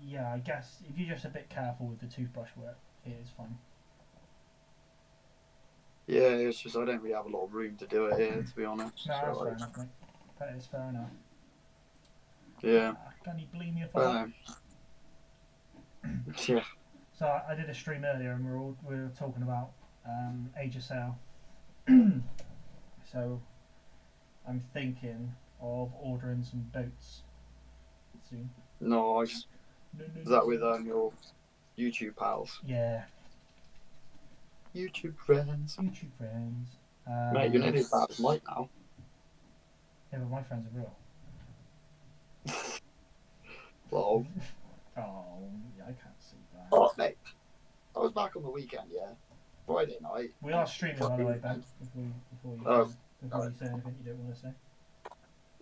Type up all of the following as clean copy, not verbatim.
yeah, I guess if you're just a bit careful with the toothbrush work, it is fine. Yeah, it's just I don't really have a lot of room to do it here, to be honest. No, So that's fair like, enough, mate. That is fair enough. yeah, Can you blame me for but that? yeah, So I did a stream earlier, and we were talking about Age of Sail. So I'm thinking of ordering some boats soon. nice. No, no, Is no, that with no. your YouTube pals, Yeah, YouTube friends? YouTube friends. Mate, you're nearly as bad as Mike now. Yeah, but my friends are real. Well, Oh, yeah, I can't see that. oh mate, I was back on the weekend. Yeah, Friday night. We are streaming, by the way, Fucking. Ben. Before you Oh, before alright. you say anything you don't want to say.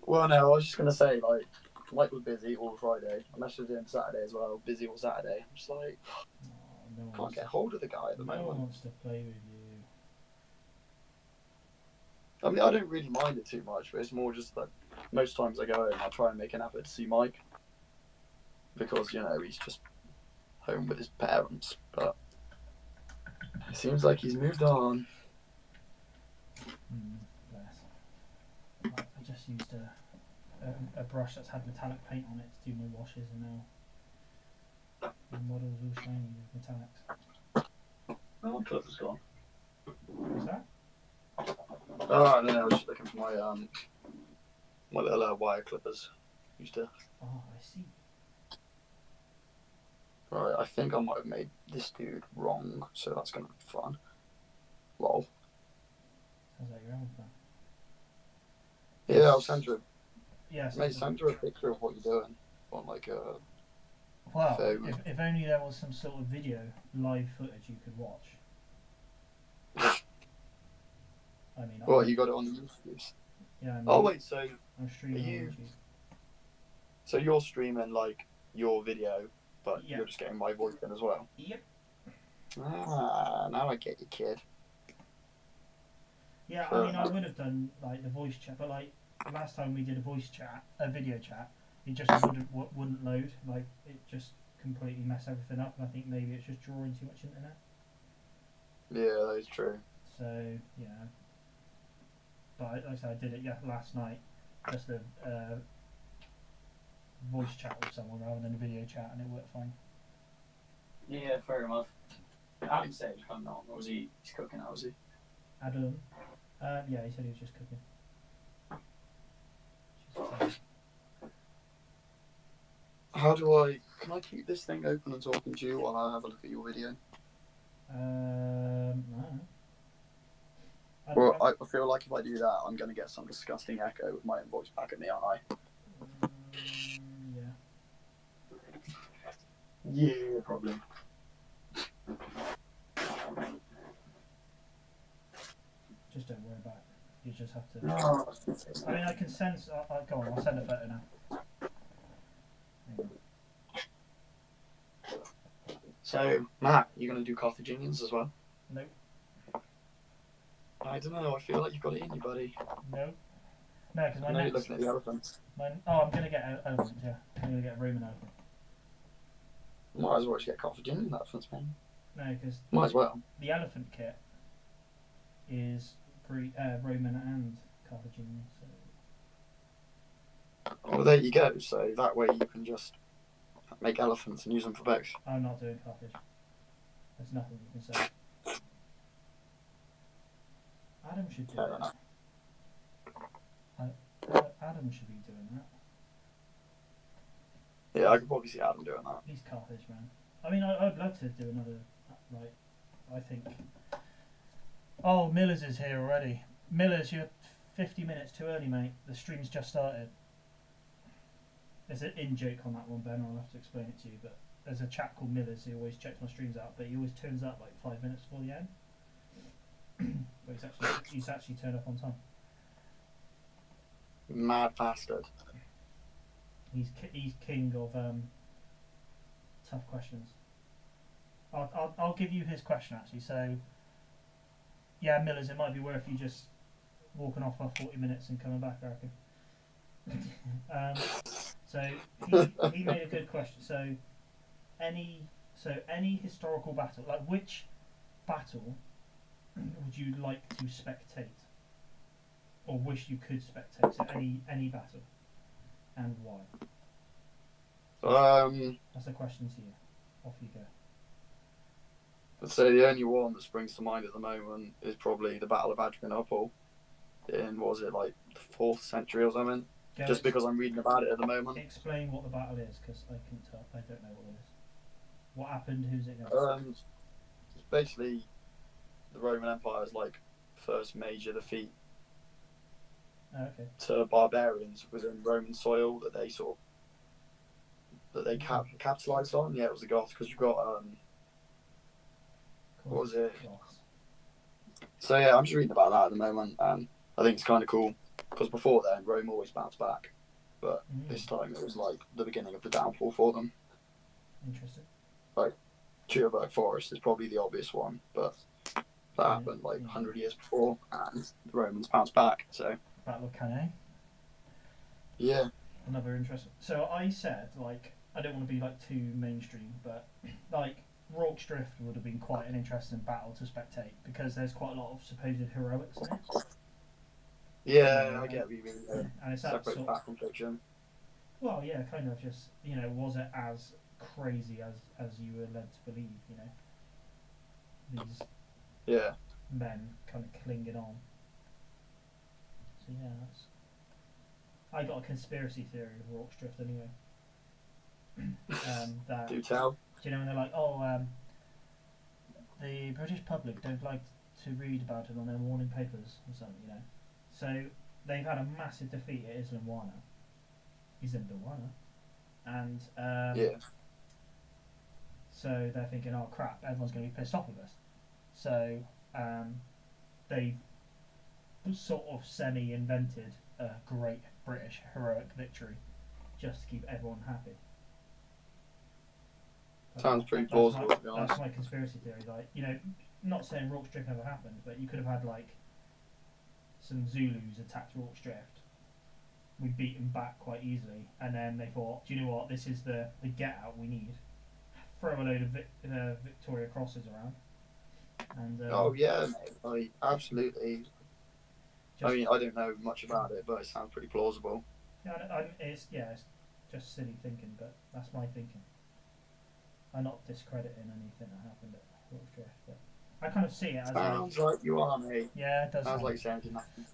Well, no, I was just gonna say like Mike was busy all Friday. I messaged him Saturday as well, busy all Saturday. I'm just like, Oh, no one can't wants get to. hold of the guy at the No one moment. wants to play with you. I mean, I don't really mind it too much, but it's more just that most times I go home, I try and make an effort to see Mike because he's just home with his parents. But it seems like he's moved on. Bless. I just used a brush that's had metallic paint on it to do my washes, and now my model's all shiny with metallics. Oh, my clip is gone. What's that? Oh, I don't know. I was just looking for my little wire clippers. Used to. Oh, I see. Right, I think I might have made this dude wrong, so that's gonna be fun. Lol. Sounds like your own fun. Yeah, I'll send you. Yes. Mate, send you a picture of what you're doing on like a Well, phone. if only there was some sort of video, live footage you could watch. I mean, Well, you got it on YouTube. yeah, I Oh mean, wait, so are I'm streaming on you? YouTube. So you're streaming like your video, but Yeah. you're just getting my voice in as well. Yep. Ah, now I get you, kid. Yeah, I Fair mean, I enough. would have done like the voice chat, but like last time we did a video chat, it just wouldn't load. Like it just completely messed everything up, and I think maybe it's just drawing too much internet. Yeah, that is true. So yeah, but like I said, I did it last night, just a voice chat with someone rather than a video chat, and it worked fine. Yeah, fair enough. Adam said he's coming on, or was he? He's cooking out, was he? Adam, yeah, he said he was just cooking. Just, How do I? Can I keep this thing open and talking to you while I have a look at your video? I don't know. Well, I feel like if I do that, I'm going to get some disgusting echo with my own voice back at me, aren't I? Yeah. Yeah, probably. Just don't worry about it. You just have to. No. I mean, I can sense. Go on, I'll send a photo now. Hang on. So, Matt, you going to do Carthaginians as well? Nope. I don't know. I feel like you've got it in you, buddy. No. No, because my I know you're next. looking at the elephants. I'm gonna get an elephant. Yeah, I'm gonna get a Roman elephant. Might as well just get Carthaginian elephants, man. No, because Might as well. the elephant kit is Roman and Carthaginian. So Well, there you go. So that way you can just make elephants and use them for both. I'm not doing Carthage. There's nothing you can say. Adam should do Fair it. enough. Adam should be doing that. Yeah, I could probably see Adam doing that. He's Carthage, man. I mean, I'd love to do another. Like, I think. Oh, Millers is here already. Millers, you're 50 minutes too early, mate. The stream's just started. There's an in joke on that one, Ben. I'll have to explain it to you. But there's a chap called Millers who always checks my streams out, but he always turns up like 5 minutes before the end. But he's actually turned up on time. Mad bastard. He's king of tough questions. I'll give you his question actually. So yeah, Millers, it might be worth you just walking off for 40 minutes and coming back, I reckon. So he made a good question. So any historical battle, like which battle would you like to spectate, or wish you could spectate? So any battle, and why? That's a question to you. Off you go. I'd say the only one that springs to mind at the moment is probably the Battle of Adrianople in, what was it, like the 4th century or something? Go Just because I'm reading about it at the moment. Explain what the battle is, because I couldn't tell. I don't know what it is. What happened? Who's it against? It's basically the Roman Empire's like first major defeat Oh, okay. to barbarians within Roman soil that they capitalised on. Yeah, it was the Goths, because you've got what was it? Goths. So yeah, I'm just reading about that at the moment, and I think it's kind of cool because before then Rome always bounced back, but this time it was like the beginning of the downfall for them. Interesting. Like Teutoburg Forest is probably the obvious one, but that happened like 100 years before, and the Romans bounced back. So Battle of Cannae. Yeah. Another interesting. So I said, like, I don't want to be like too mainstream, but like Rorke's Drift would have been quite an interesting battle to spectate because there's quite a lot of supposed heroics in it. Yeah, I get what you mean. And it's that Separate sort fact from fiction. Well, yeah, kind of just, you know, was it as crazy as you were led to believe, you know? These men kind of clinging on. So yeah, I got a conspiracy theory of Rorke's Drift anyway. That, Do tell. do you know when they're like, oh, the British public don't like to read about it on their morning papers or something, you know? So they've had a massive defeat at Isandlwana. And so they're thinking, oh crap, everyone's going to be pissed off with us. So they've sort of semi-invented a great British heroic victory just to keep everyone happy. Sounds pretty plausible, to be honest. That's my conspiracy theory. Like, you know, not saying Rorke's Drift never happened, but you could have had like some Zulus attacked Rorke's Drift. We beat them back quite easily, and then they thought, do you know what? This is the get out we need. Throw a load of Victoria Crosses around. And oh yeah, mate. Absolutely. I mean, I don't know much about it, but it sounds pretty plausible. Yeah, it's just silly thinking, but that's my thinking. I'm not discrediting anything that happened at Rorke's Drift, but I kind of see it as sounds like you are, mate. Yeah, it does. Sounds like saying nothing.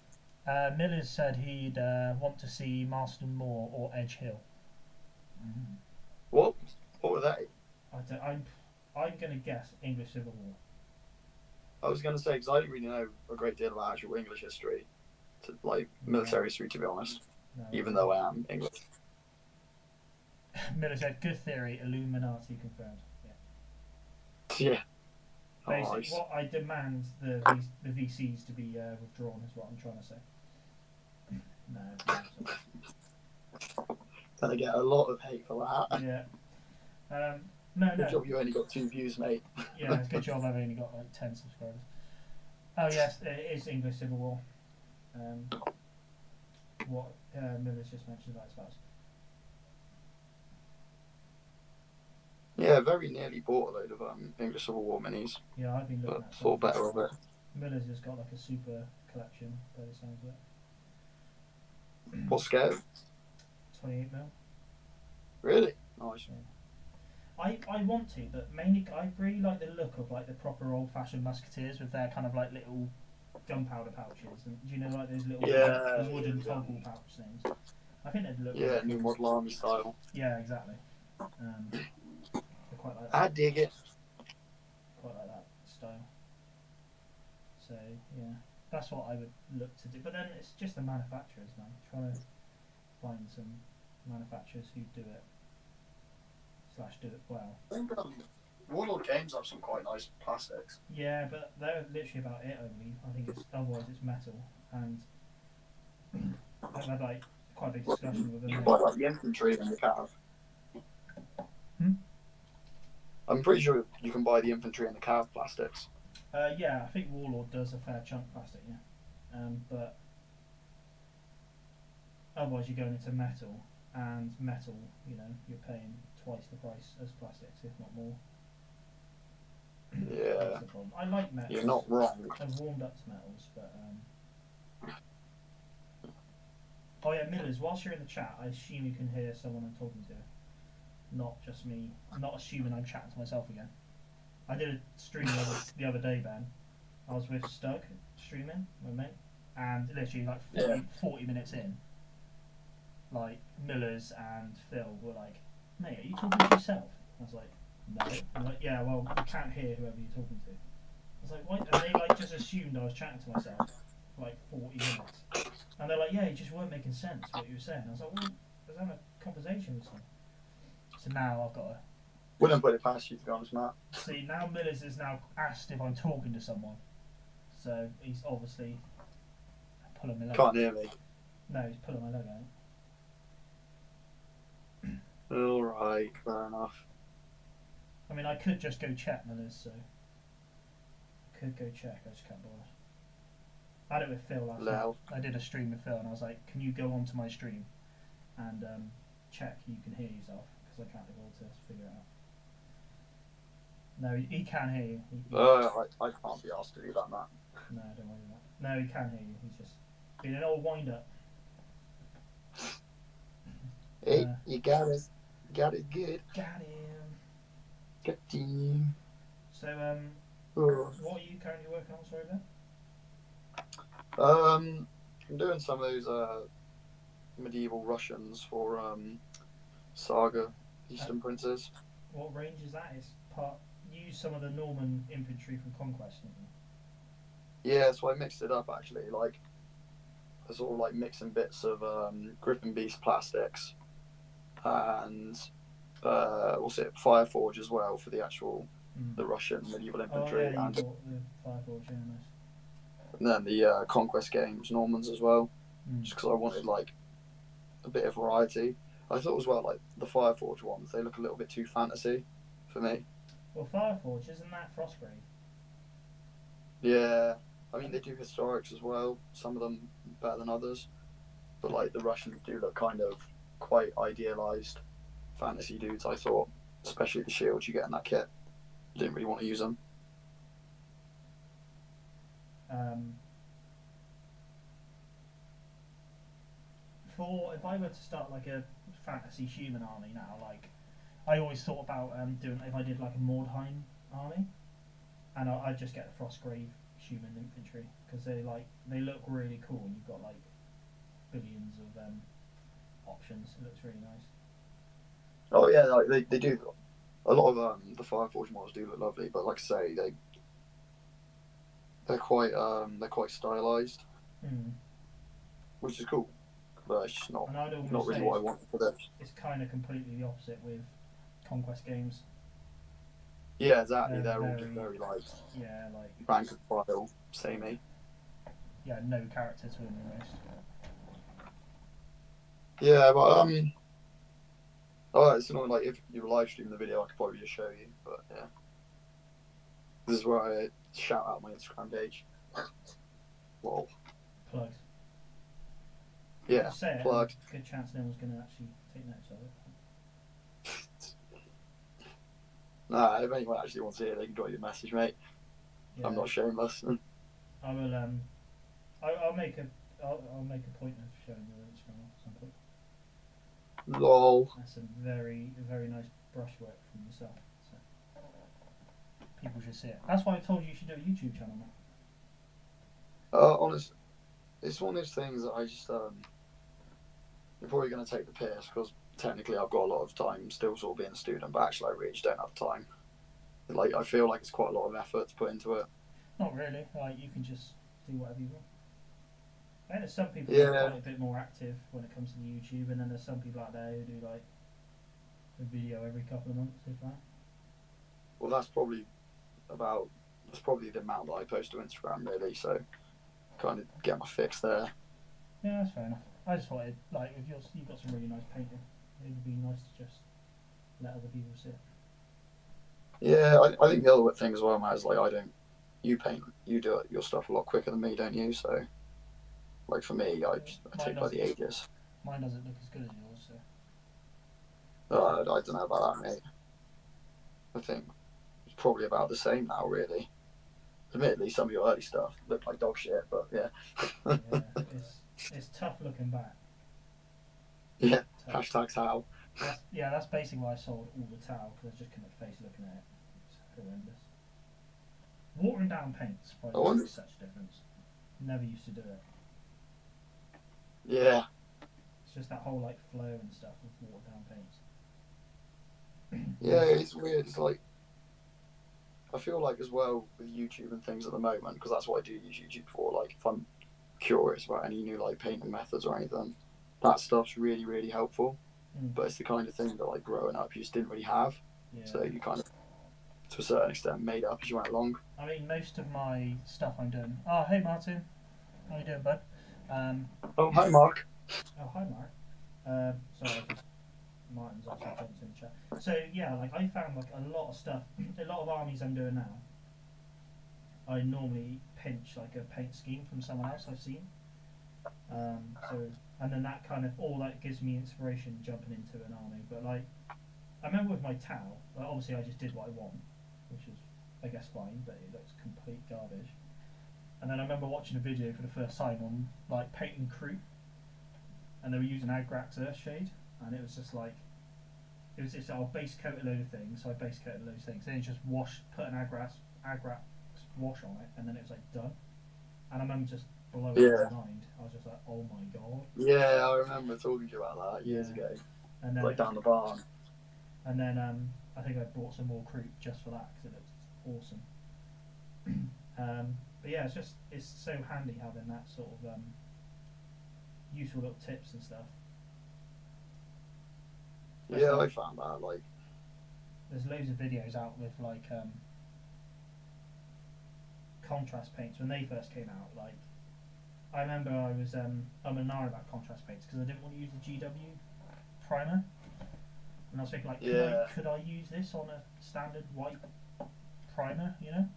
Millers said he'd want to see Marston Moor or Edge Hill. Mm-hmm. What were they? I'm going to guess English Civil War. I was going to say, because I didn't really know a great deal about actual English history, like military history, to be honest, even though I am English. Miller said, good theory, Illuminati confirmed. Yeah. Basically, what I demand the VCs to be withdrawn is what I'm trying to say. No. Gonna get a lot of hate for that. Yeah. Good job you only got 2 views, mate. Yeah, it's a good job I've only got like 10 subscribers. Oh yes, it is English Civil War. What Miller's just mentioned about his spouse. Yeah, very nearly bought a load of English Civil War minis. Yeah, I've been looking at some. Thought better of it. Miller's just got like a super collection, by the sounds of it. What scale? 28mm. Really? Nice. Yeah. I want to, but mainly I really like the look of like the proper old-fashioned musketeers with their kind of like little gunpowder pouches, and do you know like those little wooden toggle pouch things? I think they'd look. Yeah, New Model Army style. Yeah, exactly. I quite like that. I dig it. Quite like that style. So yeah, that's what I would look to do. But then it's just the manufacturers, man. Trying to find some manufacturers who do it. / do it well. I think Warlord Games have some quite nice plastics. Yeah, but they're literally about it only. I think it's otherwise it's metal, and I've had like quite a big discussion with them. You can buy like the infantry and the cav. I'm pretty sure you can buy the infantry and the cav plastics. Yeah, I think Warlord does a fair chunk plastic, yeah. But otherwise you're going into metal, and metal, you know, you're paying twice the price as plastics, if not more. Yeah, That's the problem. I like metals. you're not wrong. I've warmed up to metals, but oh yeah, Millers. Whilst you're in the chat, I assume you can hear someone I'm talking to, not just me. I'm not assuming I'm chatting to myself again. I did a stream the other day, Ben. I was with Stug streaming, my mate, and literally like 40 minutes in, like Millers and Phil were like, "Mate, are you talking to yourself?" I was like, "No." I'm like, "Yeah, well, I can't hear whoever you're talking to." I was like, "What?" And they like just assumed I was chatting to myself for like 40 minutes, and they're like, "Yeah, you just weren't making sense what you were saying." I was like, "Well, I was having a conversation with someone." So now I've got to Wouldn't put it past you, to be honest, Matt. see. Now Millers has now asked if I'm talking to someone, so he's obviously pulling my leg. Can't hear me. No, he's pulling my leg out. All right, fair enough. I mean, I could just go check Millers, so I could go check. I just can't bother. I had it with Phil last night. I did a stream with Phil, and I was like, "Can you go onto my stream and check you can hear yourself?" Because I can't be able to figure it out. No, he can hear you. I can't be asked to do that, Matt. No, don't worry about that. No, he can hear you. He's just being an old wind-up. Hey, you got it. Got it good. Got him. Got him. So, what are you currently working on, sorry, Ben? I'm doing some of those medieval Russians for Saga Eastern Princes. What range is that? It's part. Use some of the Norman infantry from Conquest, didn't you? Yeah, so I mixed it up actually. Like, I sort of like mixing bits of Griffin Beast plastics and Fireforge as well for the actual the Russian medieval infantry. Oh yeah, you bought the Fireforge, yeah, nice. And then the Conquest games Normans as well, just because I wanted like a bit of variety. I thought as well like the Fireforge ones, they look a little bit too fantasy for me. Well, Fireforge, isn't that Frostgrave? Yeah, I mean they do historics as well. Some of them better than others, but like the Russians do look kind of quite idealized fantasy dudes. I thought, especially the shields you get in that kit. Didn't really want to use them. If I were to start like a fantasy human army now, like I always thought about doing if I did like a Mordheim army, and I'd just get the Frostgrave human infantry because they look really cool and you've got like billions of options. It looks really nice. Oh yeah, like they do. A lot of the Fireforge models do look lovely, but like I say, they're quite stylized, which is cool. But it's just not really what I want for this. It's kind of completely the opposite with Conquest games. Yeah, exactly. They're all just very like rank and file, samey. Yeah, no character to them almost. Yeah, but it's not like if you were live streaming the video, I could probably just show you. But yeah, this is where I shout out my Instagram page. Lol. Plugged. Yeah, plugged. Good chance no one's going to actually take notes of it. Nah, if anyone actually wants to hear, they can drop you a message, mate. Yeah. I'm not shameless. I will. I'll make a point of showing you Instagram at some point. Lol. That's some very, very nice brushwork from yourself. So people should see it. That's why I told you should do a YouTube channel, man. Honest, it's one of those things that I just you're probably going to take the piss because technically I've got a lot of time still sort of being a student, but actually I really just don't have time. Like I feel like it's quite a lot of effort to put into it. Not really. Like you can just do whatever you want. I think there's some people who are quite a bit more active when it comes to the YouTube, and then there's some people out there who do like a video every couple of months, if that. Well, that's probably the amount that I post to Instagram, really. So, kind of get my fix there. Yeah, that's fair enough. I just wanted, like, if you've got some really nice painting, it would be nice to just let other people see it. Yeah, I think the other thing as well, Matt, is like you do your stuff a lot quicker than me, don't you? So, like for me, I take by the ages. Mine doesn't look as good as yours, so I don't know about that, mate. I think it's probably about the same now, really. Admittedly, some of your early stuff looked like dog shit, but yeah. Yeah, it's tough looking back. Yeah. Tough. Hashtags how. That's basically why I sold all the towel because I just couldn't face looking at it. It's horrendous. Watering down paints I probably wonder. makes such a difference. Never used to do it. Yeah. It's just that whole like flow and stuff with watered down paints. Yeah, it's weird. It's like, I feel like as well with YouTube and things at the moment, because that's what I do use YouTube for. Like, if I'm curious about any new like painting methods or anything, that stuff's really, really helpful. Mm. But it's the kind of thing that like growing up you just didn't really have. Yeah. So you kind of, to a certain extent, made up as you went along. I mean, most of my stuff I'm doing. Oh, hey Martin, how you doing, bud? Oh, hi, Mark. Oh, hi Mark. Sorry, I just Martin's actually jumped in the chat. So yeah, like I found like a lot of stuff, a lot of armies I'm doing now. I normally pinch like a paint scheme from someone else I've seen. And then that kind of all that gives me inspiration jumping into an army. But like, I remember with my Tau, like, obviously I just did what I want, which is I guess fine, but it looks complete garbage. And then I remember watching a video for the first time on like painting crew, and they were using Agrax Earthshade, and it was just like, it was just I'll base coat a load of things, so I base coated those things, then just put an Agrax wash on it, and then it was like done. And I remember just blowing my mind. I was just like, oh my god. Yeah, I remember talking to you about that years ago. And then like down the barn. And then I think I bought some more Creep just for that because it looks awesome. But yeah, it's so handy having that sort of useful little tips and stuff. Yeah, I found that like there's loads of videos out with like contrast paints when they first came out. Like I remember I was I'm about contrast paints because I didn't want to use the GW primer, and I was thinking like, could I use this on a standard white primer, you know?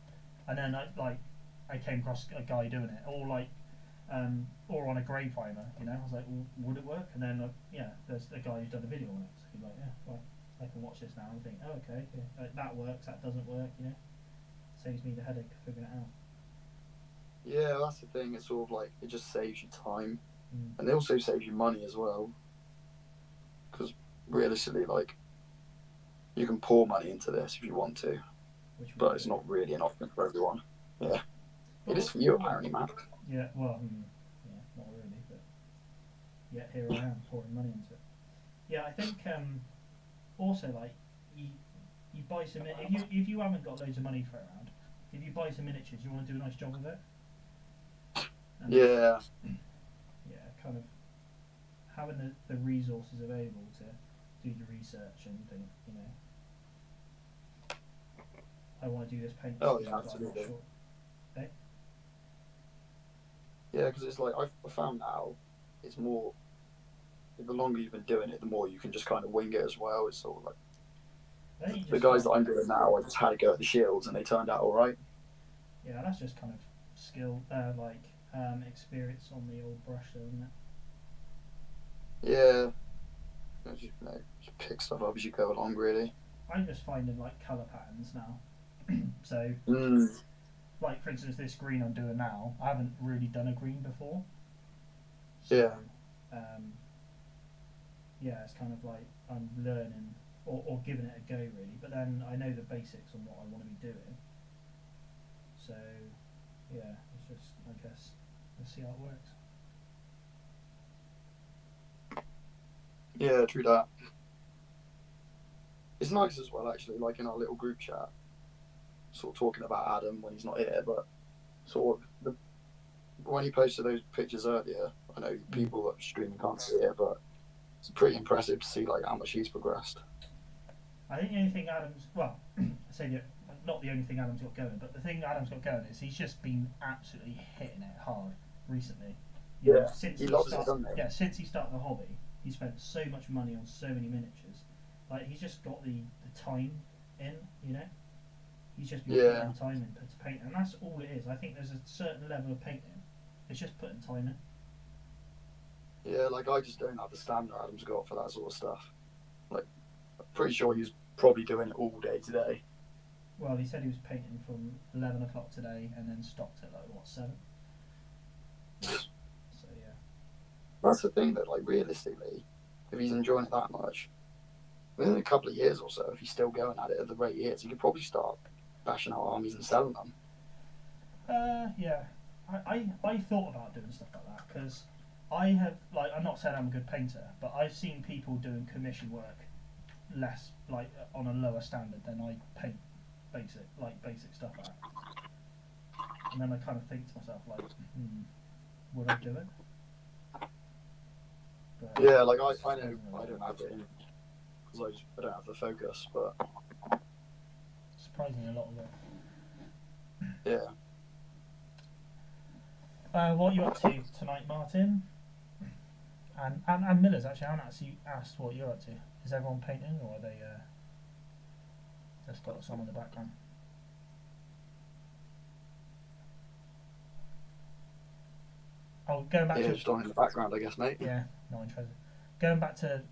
And then I came across a guy doing it, or on a grey primer, you know. I was like, well, would it work? And then there's a guy who's done a video on it, so he's like, yeah, well, I can watch this now and think, oh, okay, yeah, that works, that doesn't work, you know. Saves me the headache of figuring it out. Yeah, that's the thing. It's sort of like it just saves you time, and it also saves you money as well. Because realistically, like you can pour money into this if you want to, but it's not really an option for everyone. Yeah, it is for you apparently, Matt. Yeah, well, yeah, not really, but yet here I am pouring money into it. Yeah, I think also like you buy some if you haven't got loads of money for around, if you buy some miniatures, you want to do a nice job of it. And yeah, kind of having the resources available to do the research and think, you know, I want to do this paint. Oh yeah, absolutely. Sure. Eh? Yeah, because it's like I found now, it's more. The longer you've been doing it, the more you can just kind of wing it as well. It's sort of like the guys that I'm doing now. I just had to go at the shields, and they turned out all right. Yeah, that's just kind of skill, experience on the old brush, though, isn't it? Yeah, just pick stuff up as you go along, really. I'm just finding like colour patterns now. So, like for instance, this green I'm doing now, I haven't really done a green before. So, yeah, it's kind of like I'm learning or giving it a go really, but then I know the basics on what I want to be doing. So, yeah, it's just, I guess, let's see how it works. Yeah, true that. It's nice as well, actually, like in our little group chat, sort of talking about Adam when he's not here, but sort of when he posted those pictures earlier, I know people that are streaming can't see it, but it's pretty impressive to see like how much he's progressed. I think the only thing Adam's, well, I say not the only thing Adam's got going, but the thing Adam's got going is he's just been absolutely hitting it hard recently. You know, since he started the hobby, he spent so much money on so many miniatures. Like he's just got the time in, you know. He's just been putting time in to paint, and that's all it is. I think there's a certain level of painting. It's just putting time in. Yeah, like I just don't have the stamina Adam's got for that sort of stuff. Like pretty sure he's probably doing it all day today. Well, he said he was painting from 11 o'clock today and then stopped at like what 7. So yeah. That's the thing that, like, realistically, if he's enjoying it that much, within a couple of years or so, if he's still going at it at the rate he is, he could probably start bashing out armies and selling them. Yeah. I thought about doing stuff like that because I have like I'm not saying I'm a good painter, but I've seen people doing commission work less like on a lower standard than I paint basic stuff at. And then I kind of think to myself like, would I do it? But Yeah, like I know I don't have it in because I don't have the focus, but surprisingly a lot of it. yeah. What are you up to tonight, Martin? And Miller's actually. I haven't actually asked what you're up to. Is everyone painting, or are they just got a song in the background? Oh, going back Yeah, to just on in the background, I guess, mate. yeah, not interested. Going back to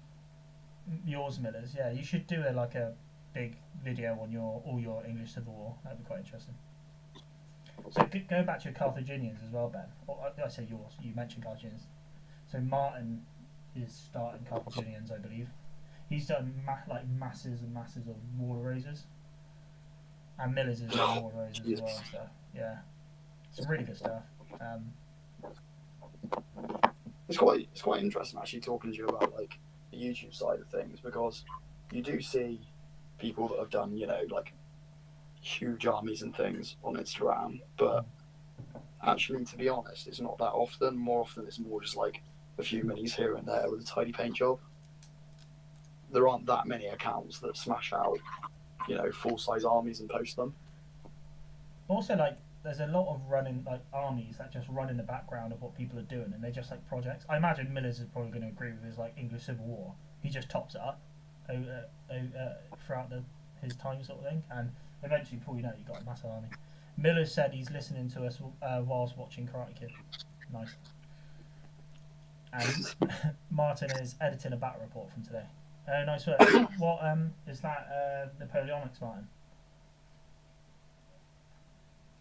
yours, Miller's. Yeah, you should do like a big video on all your English Civil War. That'd be quite interesting. So going back to your Carthaginians as well, Ben. Or I say yours. You mentioned Carthaginians. So Martin is starting Carthaginians, I believe. He's done like masses and masses of water razors, and Miller's is doing water razors as well and stuff. Yeah, some really good stuff. It's quite interesting actually talking to you about like the YouTube side of things, because you do see people that have done, you know, like huge armies and things on Instagram, but actually, to be honest, it's not that often. More often it's more just like a few minis here and there with a tidy paint job. There aren't that many accounts that smash out, you know, full-size armies and post them. Also, like, there's a lot of running like armies that just run in the background of what people are doing, and they're just like projects. I imagine Miller's is probably going to agree with his like English Civil War. He just tops it up throughout his time, sort of thing, and eventually, before you know it, you've got a massive army. Miller said he's listening to us whilst watching Karate Kid. Nice. And Martin is editing a battle report from today. Nice work. What is that? Napoleonics, Martin.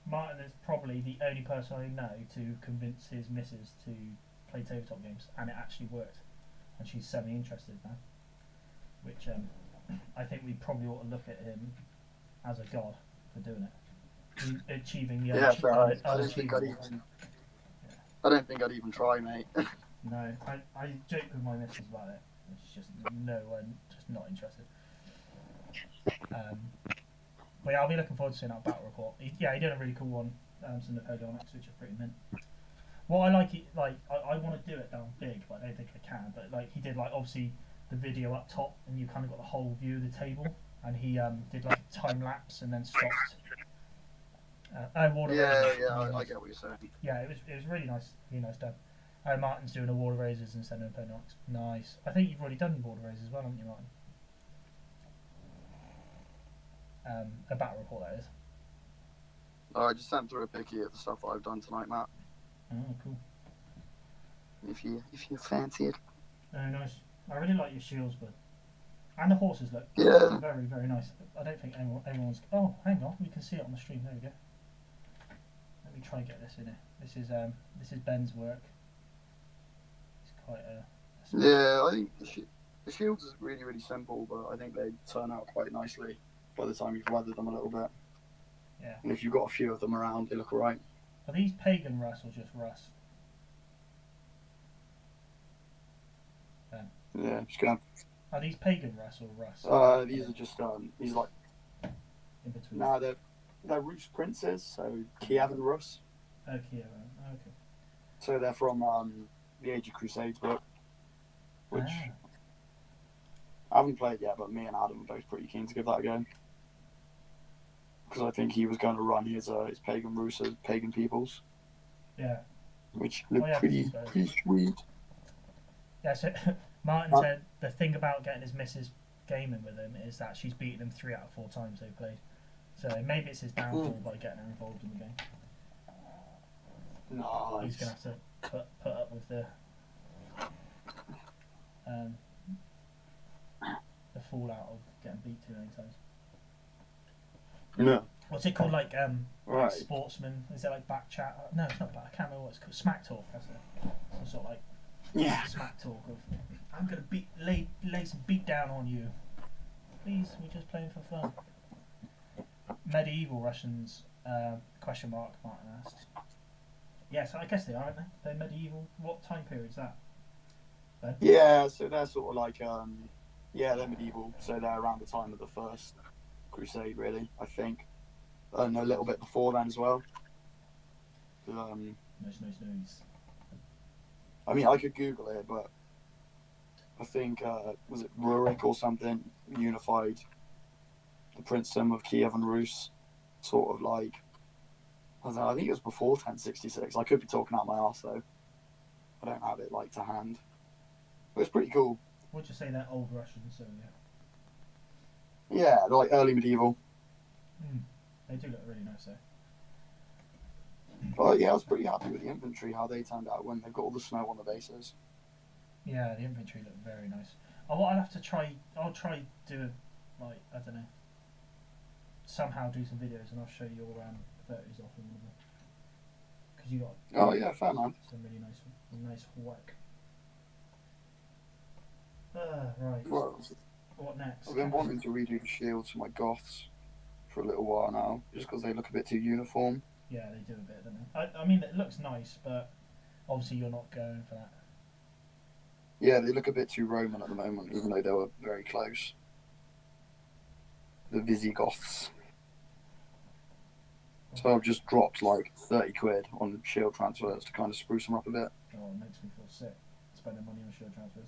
Martin is probably the only person I know to convince his missus to play tabletop games, and it actually worked, and she's semi-interested now. Which I think we probably ought to look at him as a god for doing it, achieving the I don't think I'd even try, mate. No, I joke with my missus about it. It's just just not interested. But yeah, I'll be looking forward to seeing that battle report. He did a really cool one, some Napoleonics, which are pretty mint. What I I want to do it down big, but I don't think I can. But like he did, like obviously the video up top, and you kind of got the whole view of the table, and he did like a time lapse and then stopped. Water razors. I get what you're saying. Yeah, it was really nice done. Martin's doing a water razors instead of Napoleonics. Nice. I think you've already done water razors as well, haven't you, Martin? A battle report, that is. I just sent through a picky of the stuff that I've done tonight, Matt. Oh, cool. If you fancy it. Oh, nice. I really like your shields, bud. And the horses look very, very nice. I don't think anyone's... Oh, hang on. We can see it on the stream. There we go. Let me try and get this in here. This is Ben's work. It's quite a... Yeah, I think the shields is really, really simple, but I think they turn out quite nicely by the time you've weathered them a little bit. Yeah. And if you've got a few of them around, they look alright. Are these pagan rust or just rust? Yeah, just gonna... Are these pagan rust or rust? These are just these are like... In between. Nah, they're Rus princes, so Kiev and Rus. Oh, Kiev. Okay. So they're from the Age of Crusades book, which I haven't played yet, but me and Adam are both pretty keen to give that a go. Because I think he was going to run his pagan Rus as pagan peoples. Yeah. Which look pretty sweet. Yeah, so Martin said the thing about getting his missus gaming with him is that she's beaten him 3 out of 4 times they've played. So maybe it's his downfall by getting her involved in the game. Nice. He's going to have to put up with the the fallout of getting beat too many times. No. What's it called? Like Right. sportsman? Is it like back chat? No, it's not back. I can't remember what it's called. Smack talk. That's it. Some sort of like Yeah. smack talk of I'm gonna lay some beat down on you. Please, we're just playing for fun. Medieval Russians? Question mark. Martin asked. Yes, I guess they are, aren't they? They're medieval. What time period is that? Ben? Yeah, so they're sort of like, yeah, they're medieval, so they're around the time of the First Crusade, really, I think. And a little bit before then as well. Nice. I mean, I could Google it, but I think, was it Rurik or something, unified the princedom of Kiev and Rus, sort of like, I don't know, I think it was before 1066. I could be talking out my arse, though. I don't have it, like, to hand. But it's pretty cool. Would you say they're old Russian? So Yeah, they're like early medieval. They do look really nice, though. But yeah, I was pretty happy with the infantry, how they turned out when they've got all the snow on the bases. Yeah, the infantry look very nice. Oh, I'll have to try. I'll try do like I don't know. Somehow do some videos and I'll show you your photos off them because you got. Oh yeah, fair man. Some really nice work. Right. Well, What next? I've been wanting to redo the shields for my Goths for a little while now, just because they look a bit too uniform. Yeah, they do a bit, don't they? I mean, it looks nice, but obviously you're not going for that. Yeah, they look a bit too Roman at the moment, even though they were very close. The Visigoths. So I've just dropped like 30 quid on shield transfers to kind of spruce them up a bit. Oh, it makes me feel sick spending money on shield transfers.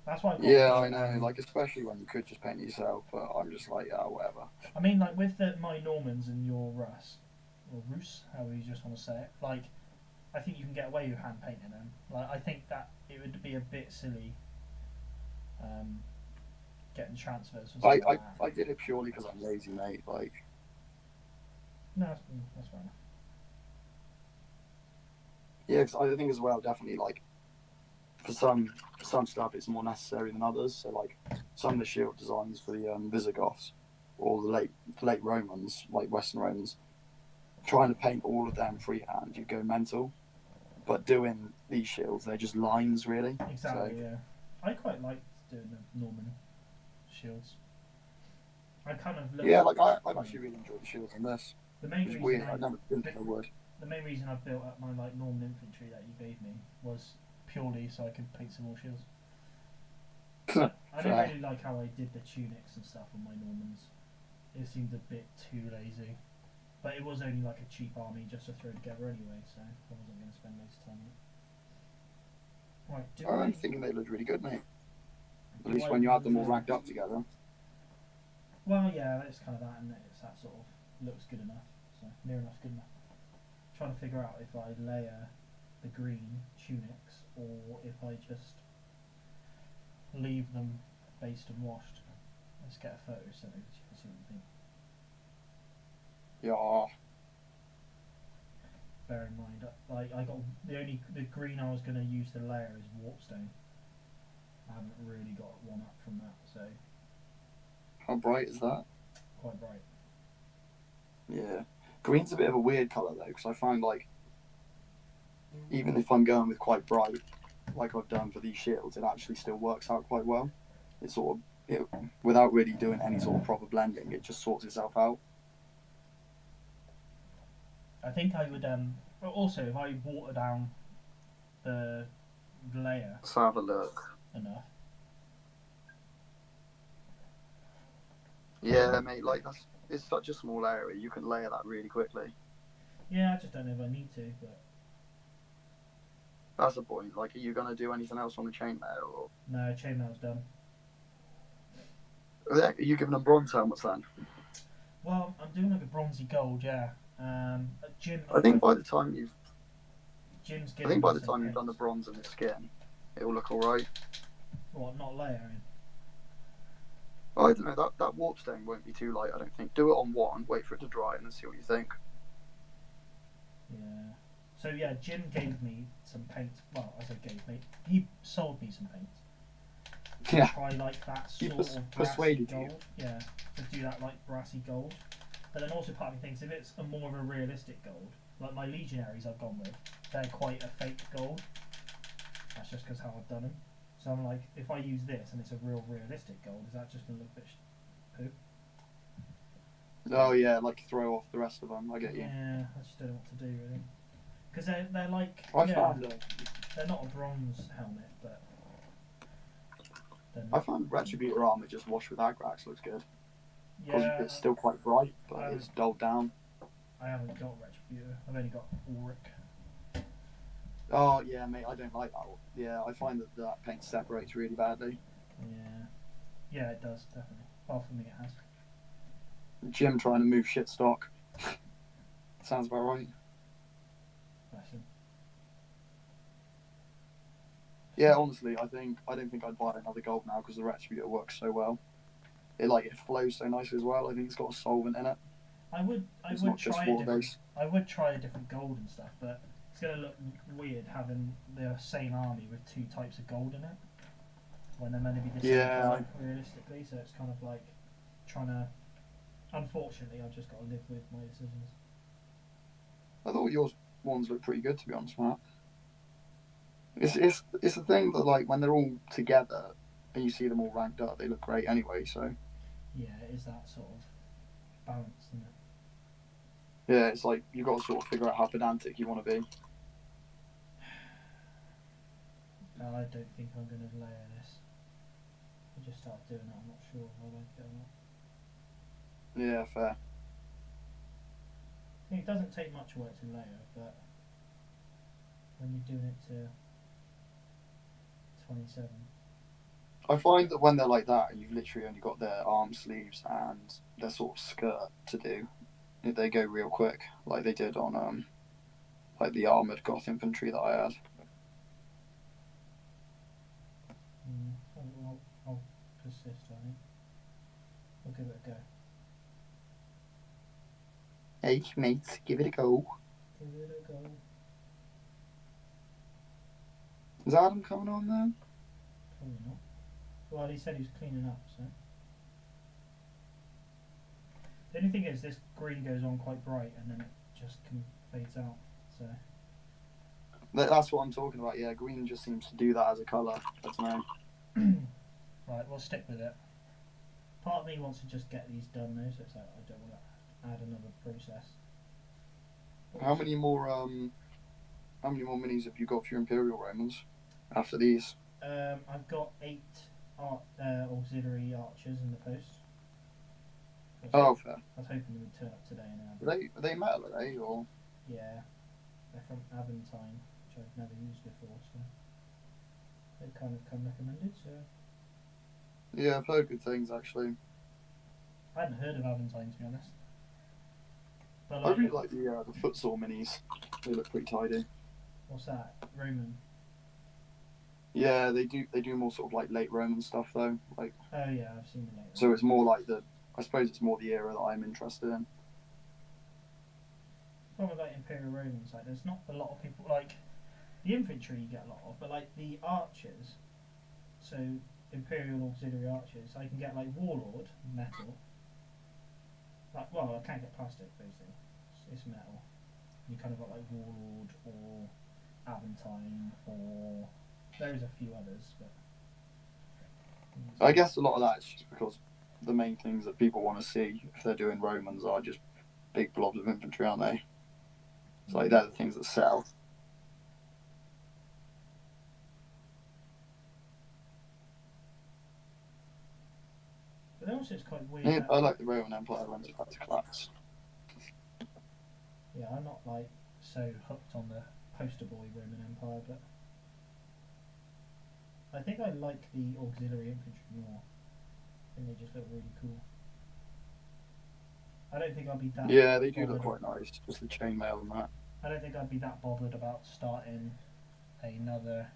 That's why. Yeah, I know. Like, especially when you could just paint it yourself, but I'm just like, yeah, whatever. I mean, like with my Normans and your Rus, or Rus, however you just want to say it. Like, I think you can get away with hand painting them. Like, I think that it would be a bit silly. Getting transfers. I did it purely because I'm lazy, mate. Like. No, that's fair enough. Yeah, because I think as well, definitely like for some stuff it's more necessary than others. So like some of the shield designs for the Visigoths or the late Romans, like Western Romans, trying to paint all of them freehand, you go mental. But doing these shields, they're just lines really. Exactly. So, yeah, I quite liked doing the Norman shields. I kind of yeah, like I've actually really enjoyed the shields on this. The main reason weird. I never didn't think I would. The main reason I built up my like Norman infantry that you gave me was purely so I could paint some more shields. I don't really like how I did the tunics and stuff on my Normans. It seemed a bit too lazy. But it was only like a cheap army just to throw together anyway, so I wasn't going to spend loads of time on it. Right, I'm thinking they looked really good, mate. At least when you had them all ranked up together. Well, yeah, it's kind of that, and it's that sort of looks good enough. So near enough good enough. Trying to figure out if I layer the green tunics or if I just leave them based and washed. Let's get a photo sent over to you and see what you think. Yeah. Bear in mind, like I got the green I was going to use to layer is warpstone. I haven't really got one up from that, so. How bright is that? Quite bright. Yeah. Green's a bit of a weird colour though, because I find like, even if I'm going with quite bright, like I've done for these shields, it actually still works out quite well. It sort of, without really doing any sort of proper blending, it just sorts itself out. I think I would also if I water down the layer. Let's have a look. Enough. Yeah, mate. Like it's such a small area. You can layer that really quickly. Yeah, I just don't know if I need to, but. That's the point. Like, are you gonna do anything else on the chainmail or? No, chainmail's done. Are you giving them bronze helmets then? Well, I'm doing like a bronzy gold, yeah. Jim. I think by the time you've. Jim's I think by the time you've done the bronze and the skin, it'll look alright. What? Not layering. I don't know. That warp stain won't be too light. I don't think. Do it on one. Wait for it to dry and then see what you think. Yeah. So yeah, Jim gave me some paint. Well, I said gave me. He sold me some paint. Yeah. try like that You sort of brassy persuaded you. gold. Yeah, to do that like brassy gold. But then also part of me thinks if it's a more of a realistic gold, like my Legionaries I've gone with, they're quite a fake gold. That's just because how I've done them. So I'm like, if I use this and it's a real realistic gold, is that just going to look a bit poo? Oh yeah, like throw off the rest of them. I get you. Yeah, I just don't know what to do really. Because they're like, I found they're not a bronze helmet, but I found Retributor armor just washed with Agrax looks good. Because yeah, it's still quite bright, but it's dulled down. I haven't got Retributor. I've only got Ulrich. Oh yeah, mate, I don't like that. Yeah, I find that paint separates really badly. Yeah, it does definitely. Well, for me, it has. Jim trying to move shit stock. Sounds about right. Bless him. Yeah, honestly, I don't think I'd buy another gold now because the Retributor works so well. It flows so nice as well. I think it's got a solvent in it. I would try a different gold and stuff, but it's gonna look weird having the same army with two types of gold in it when they're meant to be the same colour realistically. So it's kind of like trying to. Unfortunately, I've just got to live with my decisions. I thought yours ones looked pretty good, to be honest, Matt. It's the thing that like when they're all together and you see them all ranked up, they look great anyway. So yeah, it is that sort of balance, isn't it? yeah, it's like you've got to sort of figure out how pedantic you want to be. I don't think I'm going to layer this. I just start doing it. I'm not sure if I like it or not. Yeah, fair. I think it doesn't take much work to layer, but when you're doing it to 27. I find that when they're like that, and you've literally only got their arm sleeves and their sort of skirt to do, they go real quick, like they did on like the armored Goth infantry that I had. I'll persist, I think. I'll give it a go. Hey, mates, give it a go. Give it a go. Is Adam coming on then? Probably not. Well, he said he was cleaning up, so. The only thing is, this green goes on quite bright and then it just fades out, so. That's what I'm talking about, yeah. Green just seems to do that as a colour. I don't know. Right, we'll stick with it. Part of me wants to just get these done though, so it's like I don't want to add another process. How many more minis have you got for your Imperial Romans after these? I've got 8 auxiliary archers in the post. Oh, fair. I was hoping they would turn up today now. Are they metal, are they? Or? Yeah, they're from Aventine, which I've never used before, so they've kind of come recommended. So yeah, I've heard good things actually. I hadn't heard of Aventine, to be honest. But I really like the footsore minis. They look pretty tidy. What's that? Roman. Yeah, they do more sort of like late Roman stuff though. Like. Oh yeah, I've seen the late. So it's more like I suppose it's more the era that I'm interested in. Problem with like Imperial Romans, like there's not a lot of people like the infantry you get a lot of, but like the archers. So Imperial auxiliary archers, I can get like Warlord metal. Like, well, I can't get plastic basically. It's metal. You kind of got like Warlord or Aventine, or there is a few others, but I guess a lot of that is just because the main things that people want to see if they're doing Romans are just big blobs of infantry, aren't they? It's like they're the things that sell. But then also it's quite weird. Yeah, I like the Roman Empire when it's about to collapse. Yeah, I'm not like so hooked on the poster boy Roman Empire, but I think I like the auxiliary infantry more. I think they just look really cool. I don't think I'll be that. Yeah, they do look quite nice. Just the chainmail and that. I don't think I'd be that bothered about starting another.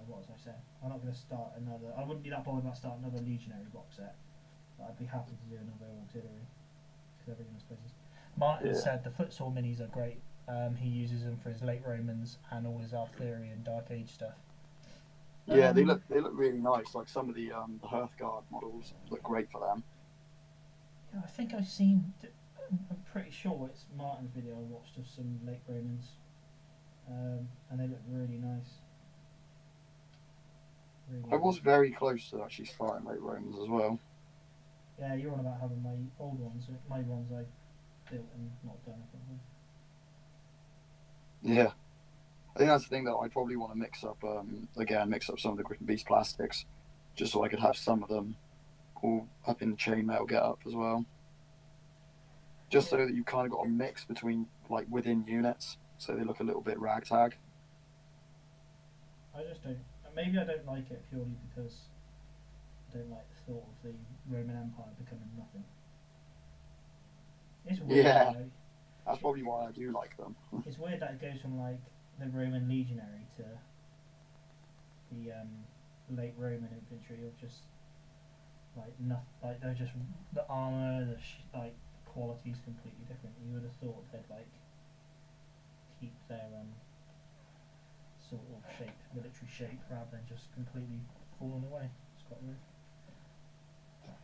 What was I saying? I'm not going to start another. I wouldn't be that bothered about starting another Legionary box set. But I'd be happy to do another auxiliary because everything is places. Martin said the footsore minis are great He uses them for his late Romans and all his Arthurian Dark Age stuff. Yeah, they look really nice. Like some of the Hearthguard models look great for them. Yeah, I think I've seen. I'm pretty sure it's Martin's video I watched of some late Romans, and they look really nice. Really I was nice. very close to actually starting late Romans as well. Yeah, you're on about having my old ones, my ones I built and not done anything with. Yeah, I think that's the thing though. I probably want to mix up some of the Griffin Beast plastics, just so I could have some of them all up in chainmail get up as well. Just so that you kind of got a mix between like within units, so they look a little bit ragtag. I just don't. Maybe I don't like it purely because I don't like the thought of the Roman Empire becoming nothing. It's weird. Yeah, Though. that's probably why I do like them. It's weird that it goes from like the Roman legionary to the late Roman infantry of just like nothing. Like they're just the armor, like quality is completely different. You would have thought they'd like keep their sort of shape, military shape, rather than just completely falling away. It's quite weird.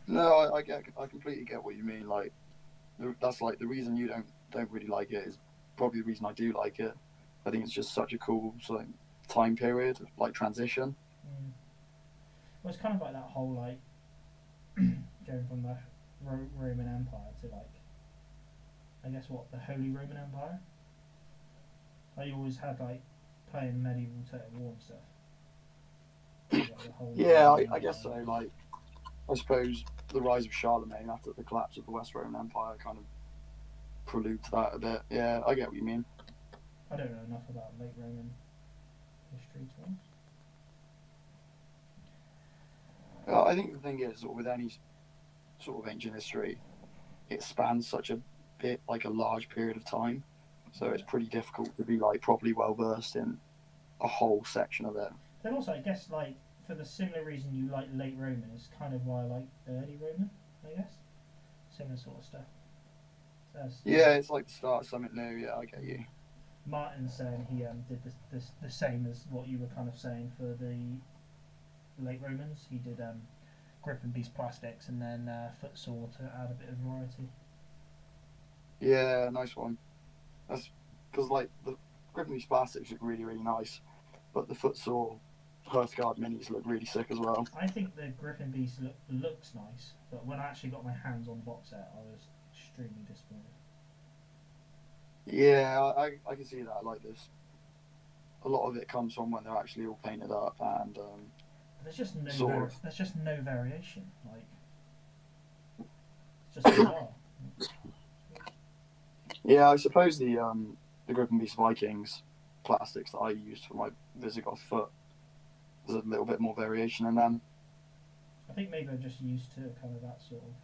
No, I completely get what you mean. Like that's like the reason you don't really like it is probably the reason I do like it. I think it's just such a cool sort of time period, like transition. Mm. Well, it's kind of like that whole like going from the Roman Empire to like I guess what the Holy Roman Empire. They always had like playing medieval total war and stuff. Like, the whole Yeah, Roman I guess so. Empire. Like I suppose the rise of Charlemagne after the collapse of the West Roman Empire kind of prelude to that a bit. Yeah, I get what you mean. I don't know enough about late Roman history to be honest. I think the thing is, with any sort of ancient history, it spans such a bit, like a large period of time. So it's pretty difficult to be like properly well versed in a whole section of it. Then also, I guess like for the similar reason you like late Roman is kind of why I like early Roman. I guess similar sort of stuff. Yeah, it's like the start of something new. Yeah, I get you. Martin saying he did the same as what you were kind of saying for the late Romans. He did Griffin Beast plastics and then footsore to add a bit of variety. Yeah, nice one. That's because like the Griffin Beast plastics look really really nice, but the footsore Hearthguard minis look really sick as well. I think the Griffin Beast looks nice, but when I actually got my hands on the box set, I was extremely disappointed. Yeah, I can see that. Like this, a lot of it comes from when they're actually all painted up and There's just no there's just no variation. Like it's just bizarre. Yeah, I suppose the Griffin Beast Vikings plastics that I used for my Visigoth foot, there's a little bit more variation in them. I think maybe I'm just used to kind of that sort of.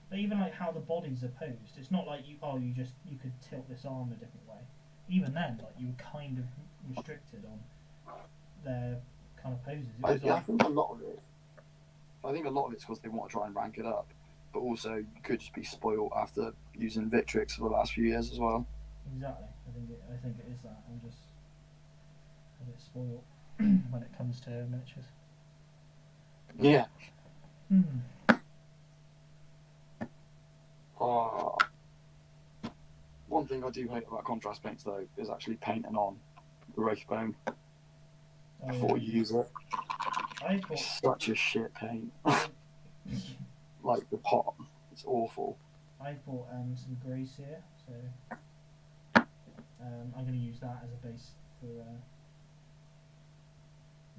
But even like how the bodies are posed, it's not like you could tilt this arm a different way. Even then, like you were kind of restricted on their kind of poses. I think a lot of it. I think a lot of it's because they want to try and rank it up, but also you could just be spoiled after using Victrix for the last few years as well. Exactly. I think it is that. I'm just a bit spoiled when it comes to miniatures. Yeah. Hmm. One thing I do hate about contrast paints though is actually painting on the Wraithbone before you use it. It's such a shit paint. Like the pot, it's awful. I bought some grey sear, so I'm going to use that as a base for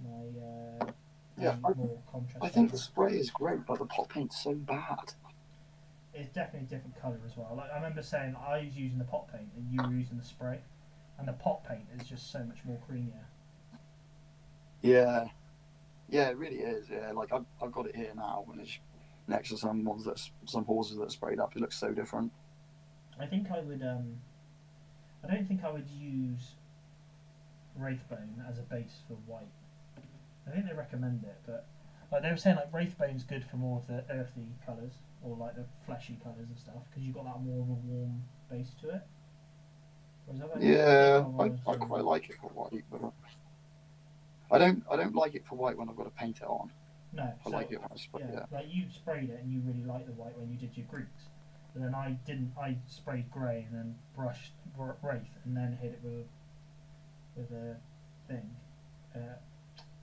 my more contrast. I think the spray is great, but the pot paint's so bad. It's definitely a different colour as well. Like I remember saying I was using the pot paint and you were using the spray, and the pot paint is just so much more creamier. Yeah, it really is. Yeah, like I've got it here now, and it's next to some horses that are sprayed up. It looks so different. I think I would. I don't think I would use Wraithbone as a base for white. I think they recommend it, but like they were saying, like Wraithbone's good for more of the earthy colours or like the fleshy colours and stuff because you've got that more of a warm base to it. Or is that like Yeah, oh, I quite like it for white, but I don't like it for white when I've got to paint it on. no, I so like it when I spray yeah, it. like you sprayed it and you really liked the white when you did your Greeks. But then I didn't. I sprayed grey and then brushed Wraith and then hit it with a thing, uh,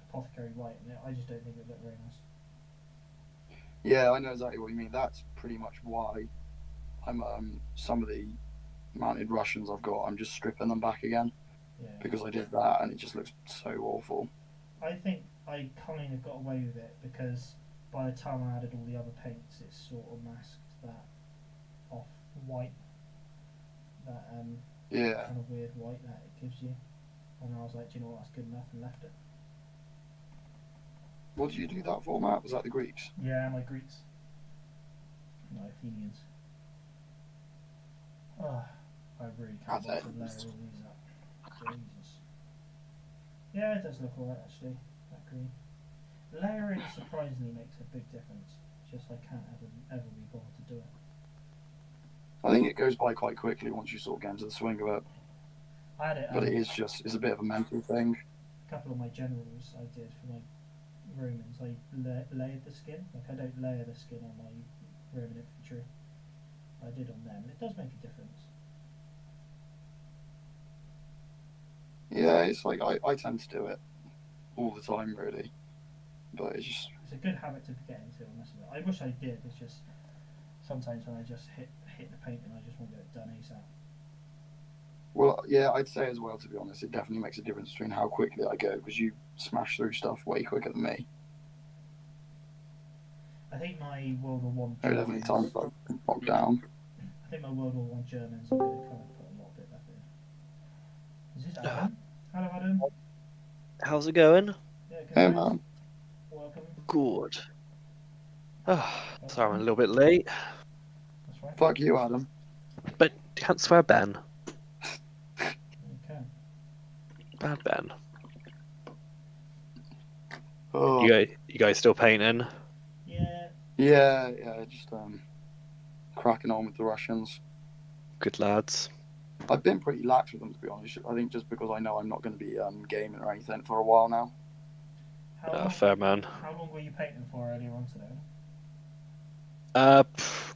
apothecary white, and I just don't think it looked very nice. Yeah, I know exactly what you mean. That's pretty much why I'm some of the mounted Russians I've got, I'm just stripping them back again Yeah. because I did that and it just looks so awful. I think I kind of got away with it because by the time I added all the other paints, it sort of masked that off white, that Yeah. kind of weird white that it gives you. And I was like, do you know what, that's good enough, and left it. What did you do that for, Matt? Was that the Greeks? Yeah, my Greeks. My Athenians. Oh, I really can't wait to layer all these up. Jesus. Yeah, it does look alright actually, that green. Layering surprisingly makes a big difference. Just I can't ever be bothered to do it. I think it goes by quite quickly once you sort of get into the swing of it. I had it. But it's a bit of a mental thing. A couple of my generals I did for my Romans. I layered the skin. Like I don't layer the skin on my Roman infantry. I did on them, and it does make a difference. Yeah, it's like I tend to do it all the time, really. But it's a good habit to get into. Honestly, I wish I did. It's just sometimes when I just hit the painting, I just want to get it done ASAP. Well, yeah, I'd say as well. To be honest, it definitely makes a difference between how quickly I go because you smash through stuff way quicker than me. I think my World War One. There are definitely times I knock down. I think my World War One Germans are going to kind of put a lot of it back in. Is this Adam? Hello, Adam. How's it going? Yeah, good. Hey, man. Welcome. Good. Oh, sorry, I'm a little bit late. That's right. Fuck you, Adam. But you can't swear, Ben. You can. Bad Ben. Oh. You guys still painting? Yeah. Yeah, just cracking on with the Russians. Good lads. I've been pretty lax with them, to be honest. I think just because I know I'm not going to be gaming or anything for a while now. Fair man. How long were you painting for earlier on today?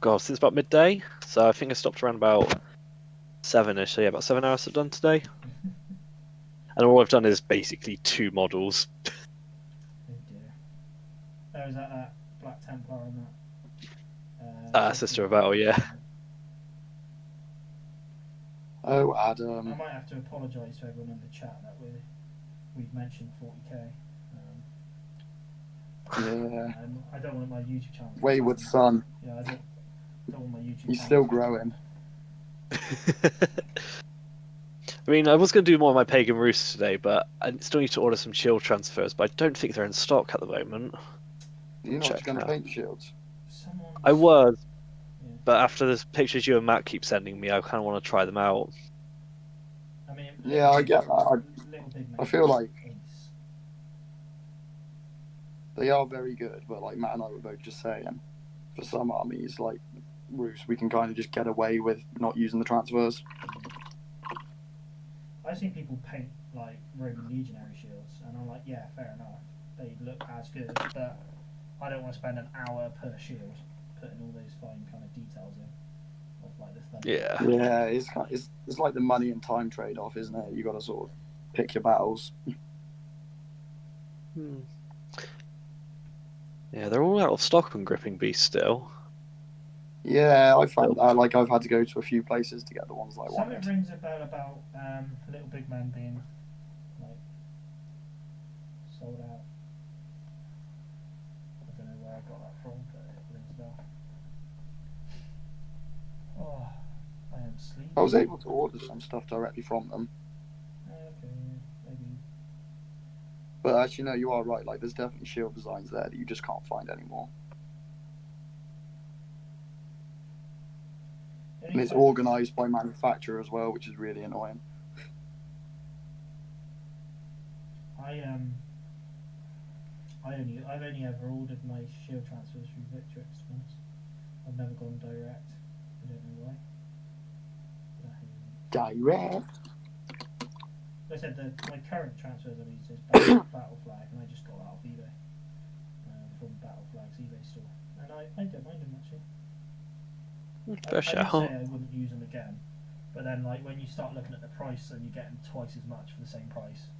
God, since about midday. So I think I stopped around about 7ish. So yeah, about 7 hours I've done today. And all I've done is basically 2 models. Oh dear. Oh, is that Black Templar and that? Sister of Battle, yeah. Oh, I Adam. might have to apologise to everyone in the chat that we've mentioned 40k. Yeah. I don't want my YouTube channel. Wayward son. Yeah, I don't want my YouTube. He's still growing. I mean, I was going to do more of my Pagan Roosts today, but I still need to order some shield transfers, but I don't think they're in stock at the moment. You're not going to paint shields? I was, Yeah. but after the pictures you and Matt keep sending me, I kind of want to try them out. I mean, Yeah, I get that. I feel like they are very good, but like Matt and I were both just saying, for some armies like Rus, we can kind of just get away with not using the transfers. I've seen people paint like Roman legionary shields, and I'm like, yeah, fair enough. They look as good, but I don't want to spend an hour per shield putting all those fine kind of details in of like the thunder. Yeah. Yeah, it's like the money and time trade-off, isn't it? You got to sort of pick your battles. Yeah, they're all out of stock on Gripping Beast still. Yeah, I found that. Like, I've had to go to a few places to get the ones that I wanted. Something rings a bell about Little Big Man being like sold out. I don't know where I got that from, but it rings a bell. Oh, I am sleeping. I was able to order some stuff directly from them. Okay, maybe. But actually, no, you are right. Like, there's definitely shield designs there that you just can't find anymore. And it's organised by manufacturer as well, which is really annoying. I've only ever ordered my shield transfers through Victrix once. I've never gone direct. I don't know why. Direct. Like I said, my current transfers I'm using is Battle Flag, and I just got that off eBay from Battle Flag's eBay store, and I don't mind them actually. Fair I did shout. say I wouldn't use them again, but then like when you start looking at the price and you're getting twice as much for the same price,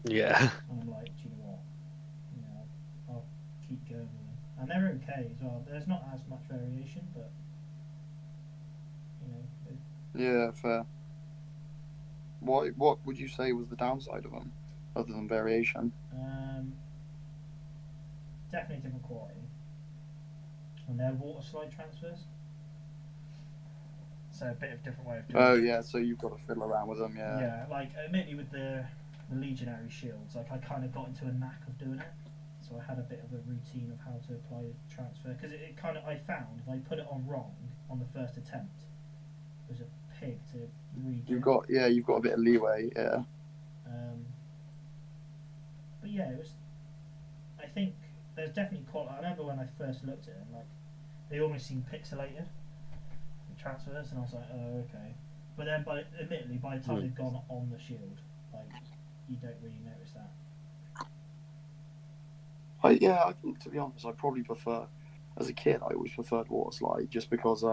Yeah. and I'm like, do you know what? I'll keep going with them, and they're okay as well. There's not as much variation, but Yeah, fair. What would you say was the downside of them, other than variation? Definitely different quality. And they're water slide transfers, so a bit of different way of doing Oh it. yeah, so you've got to fiddle around with them, yeah. Yeah, like admittedly with the legionary shields, like I kind of got into a knack of doing it, so I had a bit of a routine of how to apply transfer, because it kind of, I found if I put it on wrong on the first attempt, it was a pig to re-get. You've got a bit of leeway, yeah. But yeah, it was. I think there's definitely quality. I remember when I first looked at them, like they almost seemed pixelated, the transfers, and I was like, oh okay. But then, admittedly, by the time they've gone on the shield, like you don't really notice that. I think to be honest, I probably prefer. As a kid, I always preferred water slide, just because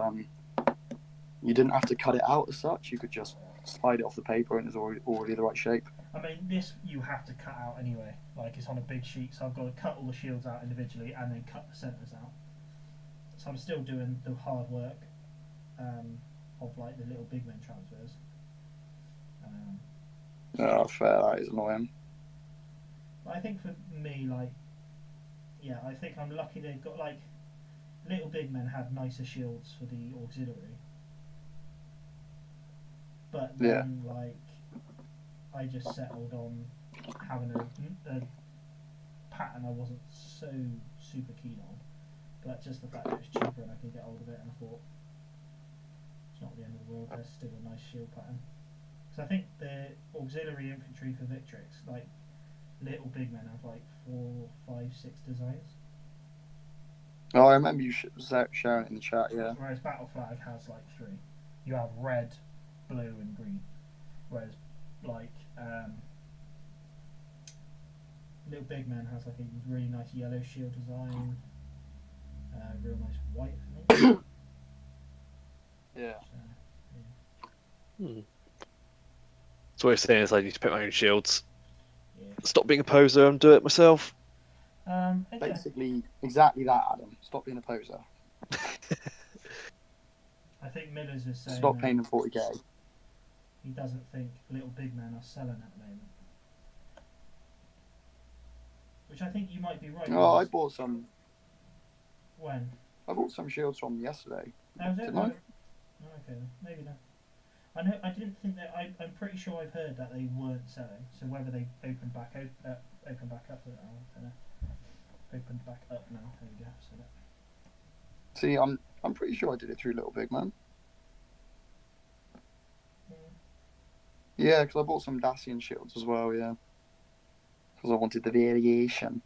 you didn't have to cut it out as such. You could just slide it off the paper, and it's already the right shape. I mean, this you have to cut out anyway. Like it's on a big sheet, so I've got to cut all the shields out individually and then cut the centres out. So I'm still doing the hard work of like the little big men transfers. Oh, fair. That is annoying. But I think for me, like, yeah, I think I'm lucky they've got like little big men had nicer shields for the auxiliary. But then, like, I just settled on having a pattern I wasn't so super keen on, but just the fact that it's cheaper and I can get hold of it, and I thought it's not the end of the world. There's still a nice shield pattern. So I think the auxiliary infantry for Victrix, like little big men, have like 4, 5, 6 designs. Oh, I remember you sharing it in the chat, yeah. Whereas Battle Flag has like 3. You have red, blue, and green. Whereas like Little Big Man has like a really nice yellow shield design, real nice white, I think. Yeah. So what you're saying is I need to pick my own shields. Yeah. Stop being a poser and do it myself. Okay. Basically, exactly that, Adam. Stop being a poser. I think Miller's is saying Stop paying them 40k. he doesn't think Little Big Men are selling at the moment. Which I think you might be right. Oh, I bought some. When? I bought some shields from them yesterday. Oh, was it? Didn't I? Oh, okay, maybe not. I didn't think that. I'm pretty sure I've heard that they weren't selling. So whether they opened back up, I don't know. Opened back up now. There we go. So that. See, I'm pretty sure I did it through Little Big Man. Yeah, because I bought some Dacian shields as well. Yeah, because I wanted the variation.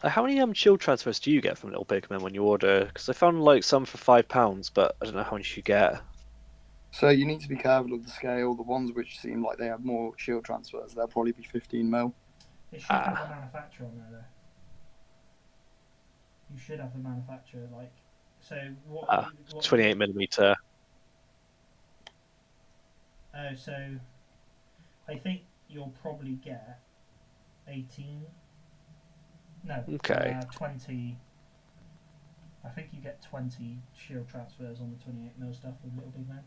How many shield transfers do you get from Little Big Men when you order? Because I found like some for £5, but I don't know how much you get. So you need to be careful of the scale. The ones which seem like they have more shield transfers, they'll probably be 15 mil. It should have a manufacturer on there though. You should have the manufacturer, like, so what? 28mm. Oh, so I think you'll probably get 18. No. Okay. 20. I think you get 20 shield transfers on the 28mm stuff with Little Big Man.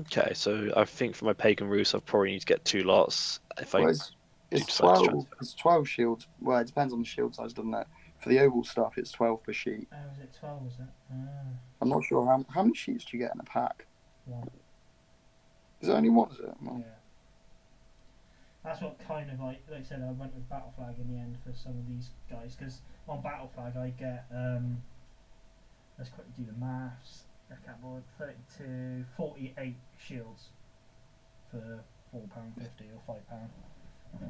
Okay, so I think for my Pagan Roost, I probably need to get 2 lots. If Well, I it's 12. It's 12 shields. Well, it depends on the shield size, doesn't it? For the oval stuff, it's 12 per sheet. Oh, is it 12? Is it? I'm not sure how many sheets do you get in a pack. 1. Is there only one? Is it? No. Yeah. That's what kind of like I said. I went with Battle Flag in the end for some of these guys because on Battle Flag I get let's quickly do the maths. Board 32, 48 shields for £4.50 or £5.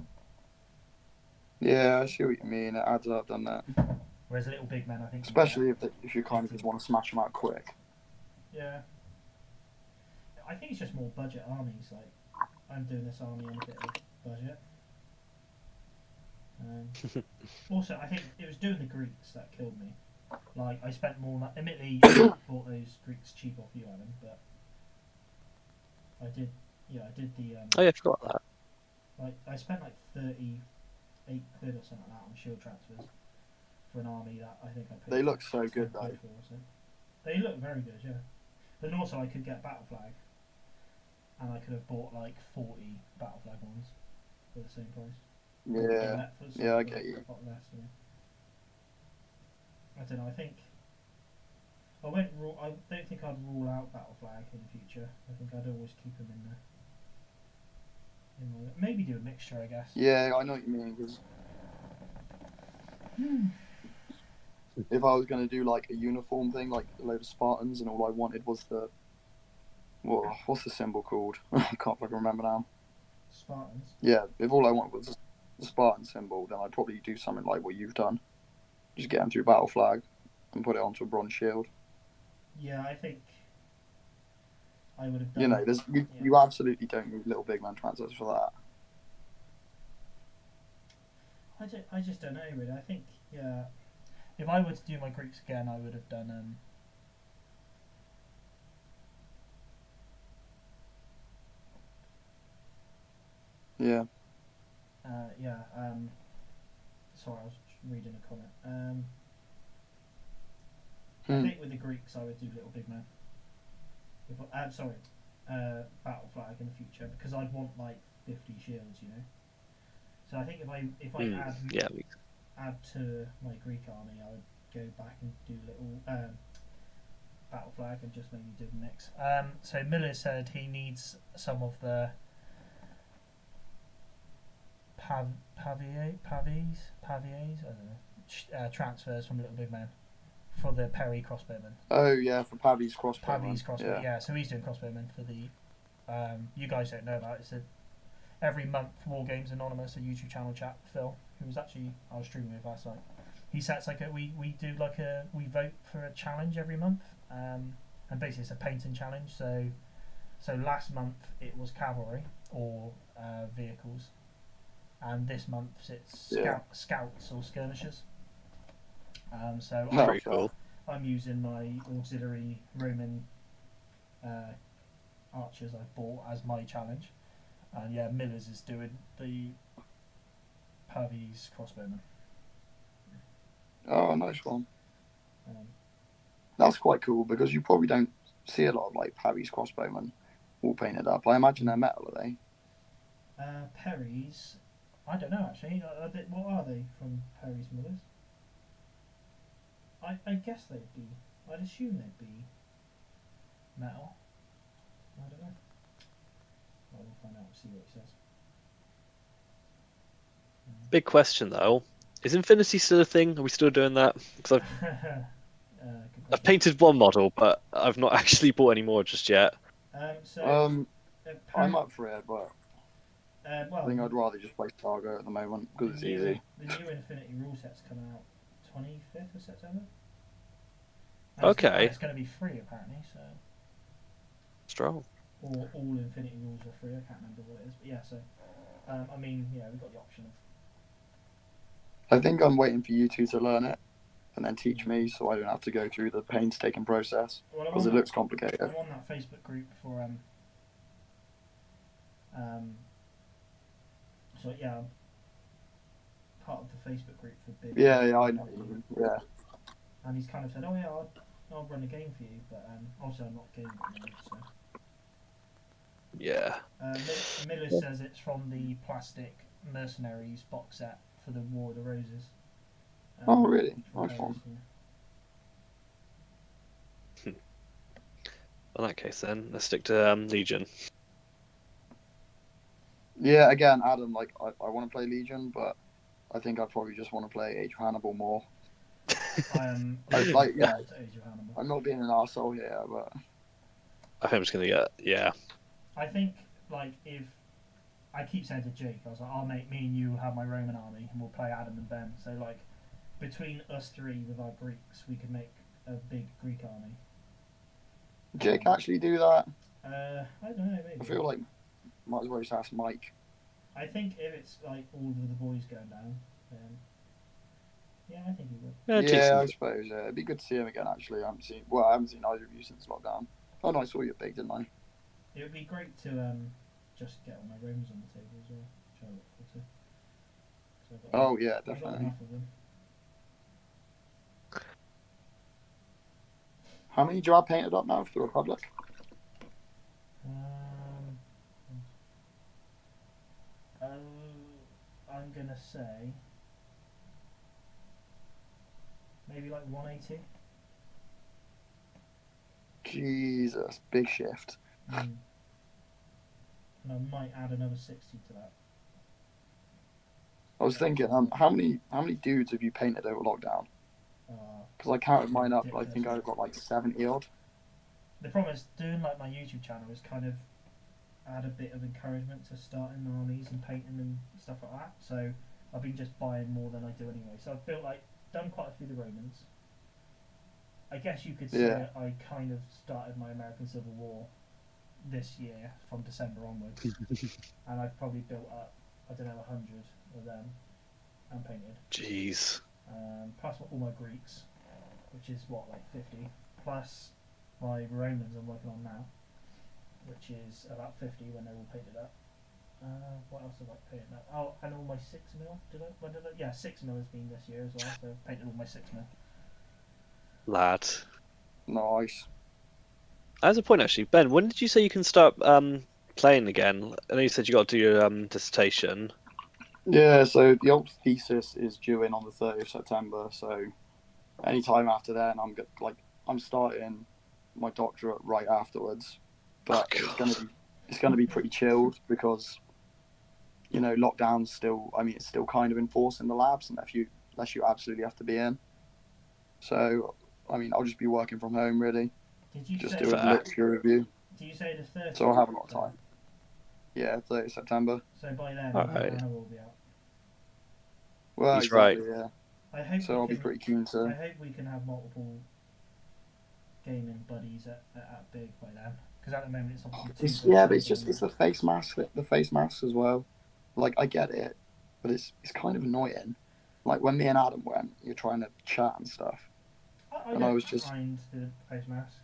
Yeah, I see what you mean. It adds up, doesn't it? Whereas little big men, I think. Especially if you kind of just want to smash them out quick. Yeah. I think it's just more budget armies. Like, I'm doing this army on a bit of budget. Also, I think it was doing the Greeks that killed me. Like, I spent more. Admittedly, I bought those Greeks cheap off you, Adam, but I did. Yeah, I did the. Oh yeah, I forgot that. Like, I spent like 38 quid or something like that on shield transfers for an army that I think I paid. They look so 10 good, quid though. for, so. They look very good, yeah. But then also, I could get battle flag, and I could have bought like 40 battle flag ones for the same price. Yeah, yeah, I get you. A lot less, yeah. I don't know. I think I won't rule. I don't think I'd rule out battle flag in the future. I think I'd always keep them in there. Maybe do a mixture, I guess. Yeah, I know what you mean. 'Cause if I was going to do like a uniform thing, like a load of Spartans, and all I wanted was the what's the symbol called? I can't fucking remember now. Spartans. Yeah, if all I wanted was the Spartan symbol, then I'd probably do something like what you've done. Just get them through battle flag and put it onto a bronze shield. Yeah, I think I would have done. You know, you absolutely don't need little big man transfers for that. I just don't know really. I think if I were to do my Greeks again, I would have done Yeah. Sorry, I was reading a comment. I think with the Greeks, I would do little big man. Battle flag in the future, because I'd want like 50 shields, you know. So I think if I add to my Greek army, I would go back and do little battle flag and just maybe do a mix. So Miller said he needs some of the pavies, I don't know, transfers from Little Big Man for the Perry crossbowmen. Oh yeah, for Pavi's crossbowmen. Pavi's crossbowmen, yeah. So he's doing crossbowmen for the. You guys don't know about it. It's every month War Games Anonymous, a YouTube channel chat. Phil, who was actually I was streaming with last night. He sets like we vote for a challenge every month, and basically it's a painting challenge. So last month it was cavalry or vehicles. And this month it's scouts or skirmishers. So Very cool. I'm using my auxiliary Roman archers I've bought as my challenge. And yeah, Miller's is doing the Pavi's crossbowmen. Oh, nice one. That's quite cool because you probably don't see a lot of like Pavi's crossbowmen all painted up. I imagine they're metal, are they? Perry's. I don't know actually. What are they from Perry's Millers? I guess they'd be. I'd assume they'd be metal. I don't know. Well, we'll find out. See what he says. Big question though: is Infinity still a thing? Are we still doing that? Because I've painted one model, but I've not actually bought any more just yet. I'm up for it, but well, I think I'd rather just play Targo at the moment because it's easy. The new Infinity rule set's coming out 25th of September. Okay. It's going to be free apparently, so. Strong. Or all Infinity rules are free. I can't remember what it is, but yeah. So, I mean, yeah, we've got the option of. I think I'm waiting for you two to learn it, and then teach me, so I don't have to go through the painstaking process because it looks complicated. I'm on that Facebook group for So yeah, I'm part of the Facebook group for Big. Yeah, I know. Yeah. And he's kind of said, "Oh yeah, I'll run a game for you," but also I'm not gaming at the moment, so. Yeah. Miller says it's from the Plastic Mercenaries box set for the War of the Roses. Oh really? Nice one. Yeah. In that case, then let's stick to Legion. Yeah, again, Adam, like I want to play Legion, but I think I'd probably just want to play Age of Hannibal more. I'm not being an arsehole here, but I think I'm just gonna get I think like if I keep saying to Jake, I was like, "I'll make me and you have my Roman army, and we'll play Adam and Ben." So like, between us three with our Greeks, we could make a big Greek army. Jake actually do that? I don't know, maybe. I feel like might as well just ask Mike. I think if it's like all of the boys going down, then yeah, I think he would. Yeah, Yeah, I decent. suppose. Yeah, it'd be good to see him again. Actually, I haven't seen. Well, I haven't seen either of you since lockdown. Oh no, I saw you at Big, didn't I? It would be great to just get all my Romans on the table as well, which I look forward to. 'Cause Oh yeah, I've got definitely. enough of them. How many do you have painted up now for the Republic? Um, I'm gonna say maybe like 180. Jesus, big shift. And I might add another 60 to that. I was thinking, how many dudes have you painted over lockdown? Because I counted mine up, I think I've got like 70 odd. The problem is doing like my YouTube channel is kind of add a bit of encouragement to starting armies and painting and stuff like that. So I've been just buying more than I do anyway. So I've built done quite a few of the Romans. I guess you could say Yeah. I kind of started my American Civil War this year from December onwards, and I've probably built up, I don't know, 100 of them and painted. Jeez. Plus all my Greeks, which is what, like 50, plus my Romans I'm working on now, which is about 50 when they're all painted up. What else have I painted up? Oh, and all my 6mm. Yeah, 6mm has been this year as well, so I've painted all my 6mm. Lad. Nice. As a point, actually, Ben, when did you say you can start playing again? I know you said you got to do your dissertation. Yeah, so the old thesis is due in on the 30th of September, so any time after then, I'm starting my doctorate right afterwards, but it's gonna be pretty chilled because lockdown's still. I mean, it's still kind of enforced in the labs unless you absolutely have to be in. So, I mean, I'll just be working from home really, Did you just say? doing literature review. Did you say the 30th? So I'll have a lot of time. Yeah, 30th September. So by then, Alright. Warhammer will be out. Well, He's exactly, yeah. I hope. So I'll be pretty keen I to. hope we can have multiple gaming buddies at Big by then, because at the moment it's obviously But it's the face mask as well. Like I get it, but it's kind of annoying. Like when me and Adam went, you're trying to chat and stuff. I and don't I was just- mind the face masks,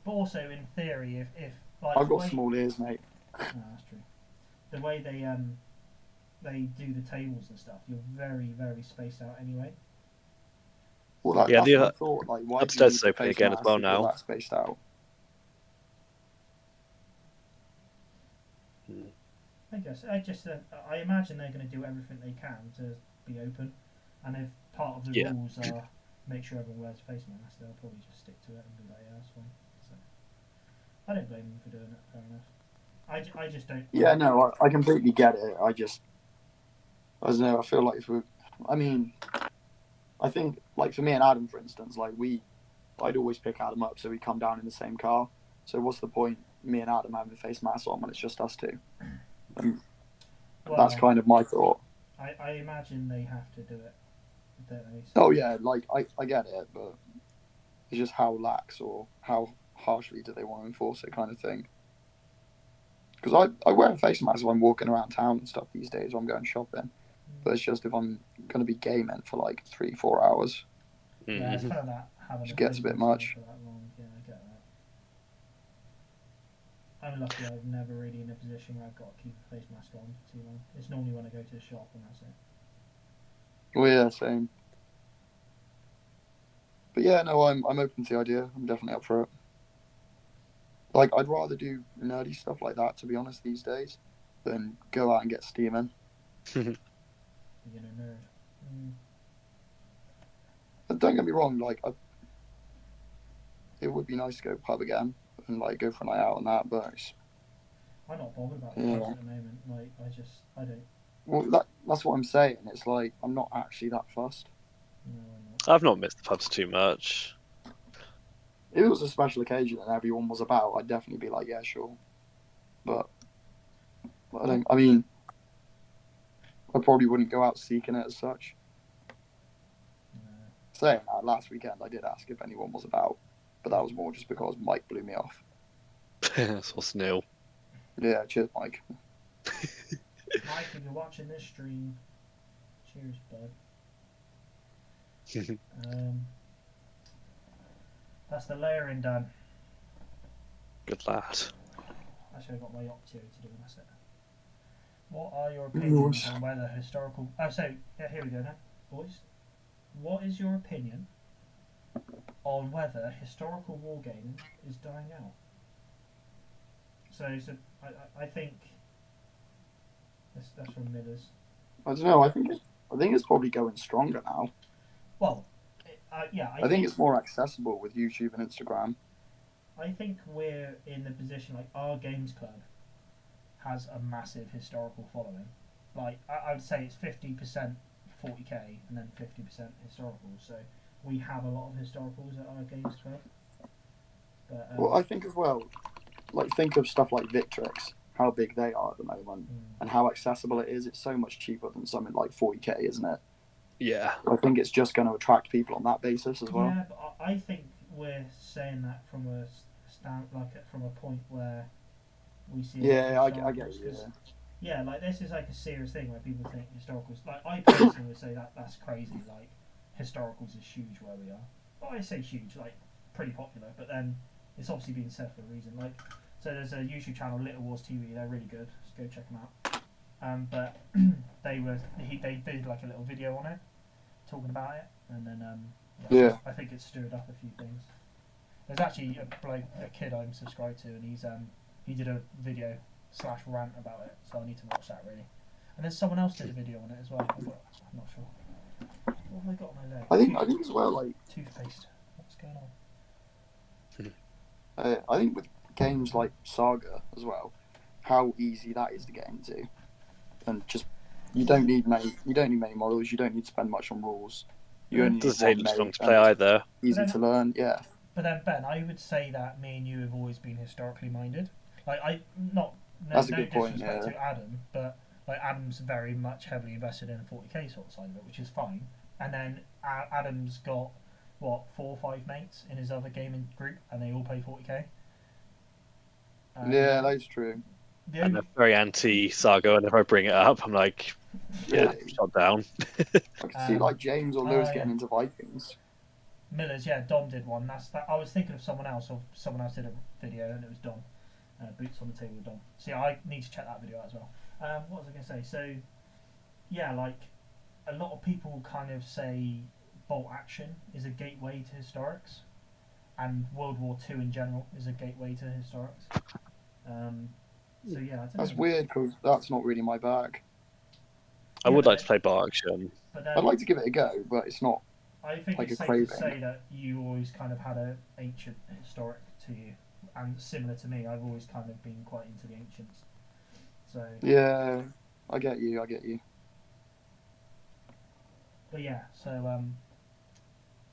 but also in theory, if like I've the got way- small ears, mate. No, that's true. The way they do the tables and stuff, you're very very spaced out anyway. Well, that's Yeah, what I thought. Like, why upstairs is do you need open face again as masks well if you're now. that spaced out? I guess I imagine they're going to do everything they can to be open, and if part of the Yeah. rules are make sure everyone wears a face mask, they'll probably just stick to it and be like, yeah, that's fine. So I don't blame them for doing it. Fair enough. I just don't. Yeah, no, I completely get it. I don't know. I feel like I think like for me and Adam, for instance, I'd always pick Adam up, so we come down in the same car. So what's the point, me and Adam having a face mask on when it's just us two? And that's kind of my thought. I imagine they have to do it, don't they? Oh yeah, like I get it, but it's just how lax or how harshly do they want to enforce it, kind of thing. Because I wear a face mask if I'm walking around town and stuff these days, or I'm going shopping. But it's just if I'm going to be gaming for like 3-4 hours. Yeah, it's kind of that having Just gets a bit much. for that long. Yeah, I get that. I'm lucky. I'm never really in a position where I've got to keep a face mask on for too long. It's normally when I go to the shop and that's it. Well, yeah, same. But yeah, no, I'm open to the idea. I'm definitely up for it. Like, I'd rather do nerdy stuff like that, to be honest, these days, than go out and get steaming. Being a nerd. But don't get me wrong, like, it would be nice to go pub again and like go for a night out and that, but I'm not bothered about the Yeah. pubs at the moment. Like, I don't. well, that's what I'm saying. It's like I'm not actually that fussed. No, I'm not. I've not missed the pubs too much. If it was a special occasion and everyone was about, I'd definitely be like, yeah, sure. But I mean, I probably wouldn't go out seeking it as such. Saying that, last weekend I did ask if anyone was about, but that was more just because Mike blew me off. That's what's nil. Yeah, cheers, Mike. Mike, if you're watching this stream, cheers, bud. That's the layering done. Good lad. Actually, I've got my Optio to do, and that's it. What are your opinions Nice. on whether historical... Oh, so, yeah, here we go then, boys. What is your opinion on whether historical wargaming is dying out? So I think... That's from Millers. I don't know. I think it's probably going stronger now. Well, yeah, I think it's more accessible with YouTube and Instagram. I think we're in the position, like, our games club has a massive historical following. Like, I would say it's 50% 40k and then 50% historicals. So we have a lot of historicals at our games club. But, Well, I think as well, like, think of stuff like Victrix, how big they are at the moment, and how accessible it is. It's so much cheaper than something like 40k, isn't it? Yeah. I think it's just going to attract people on that basis as well. Yeah, but I think we're saying that from a from a point where we see. Yeah, I get you. Yeah, like, this is like a serious thing where people think historicals. Like, I personally would say that's crazy. Like, historicals is huge where we are. But I say huge, like, pretty popular. But then it's obviously been said for a reason. Like, so there's a YouTube channel, Little Wars TV. They're really good. Just go check them out. But they did like a little video on it, talking about it, and then Yeah. I think it stirred up a few things. There's actually a kid I'm subscribed to, and he did a video / rant about it, so I need to watch that really. And then someone else did a video on it as well. I'm not sure. What have I got on my leg? I think as well, like, toothpaste. What's going on? I think with games like Saga as well, how easy that is to get into, and just you don't need many models. You don't need to spend much on rules. You only Doesn't need take one much long mate, to play and either. easy to learn. Yeah. But then, Ben, I would say that me and you have always been historically minded. Like, That's a no good point, disrespect yeah. to Adam, but like, Adam's very much heavily invested in the 40k sort of side of it, which is fine. And then Adam's got what, 4 or 5 mates in his other gaming group, and they all play 40k. Yeah, that's true. And they're very anti-Saga, and if I bring it up, I'm like, yeah, Really? shut down. I could see like James or Lewis getting into Vikings. Millers, yeah, Dom did one. I was thinking of someone else, or someone else did a video, and it was Dom. Boots on the table with Dom. So yeah, I need to check that video out as well. What was I going to say? So, yeah, like, a lot of people kind of say Bolt Action is a gateway to historics, and World War II in general is a gateway to historics. So yeah, I don't That's know. weird because that's not really my bag. I would like to play Bolt Action. But then, I'd like to give it a go, but it's not. I think like it's a safe craving. to say that you always kind of had an ancient historic to you, and similar to me, I've always kind of been quite into the ancients. So Yeah, I get you. but yeah, so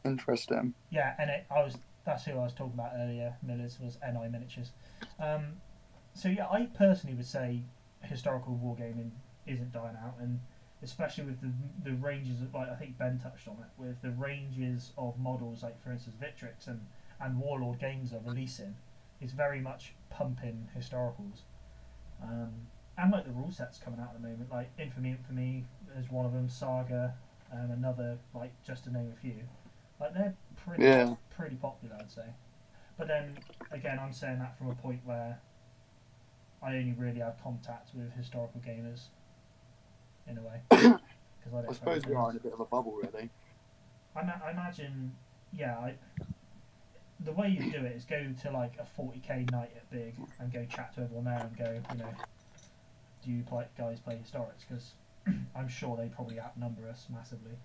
Interesting. yeah, and that's who I was talking about earlier. Millers was NI Miniatures. So yeah, I personally would say historical wargaming isn't dying out, and especially with the ranges of, like, I think Ben touched on it, with the ranges of models, like for instance Victrix and Warlord Games are releasing, it's very much pumping historicals. And like the rule sets coming out at the moment, like Infamy is one of them, Saga, another, like, just to name a few. Like, they're pretty popular, I'd say. But then again, I'm saying that from a point where I only really have contact with historical gamers, in a way. I suppose we are in a bit of a bubble, really. I imagine, yeah. The way you do it is go to like a 40k night at Big and go chat to everyone there and go, do you guys play historics? Because I'm sure they probably outnumber us massively.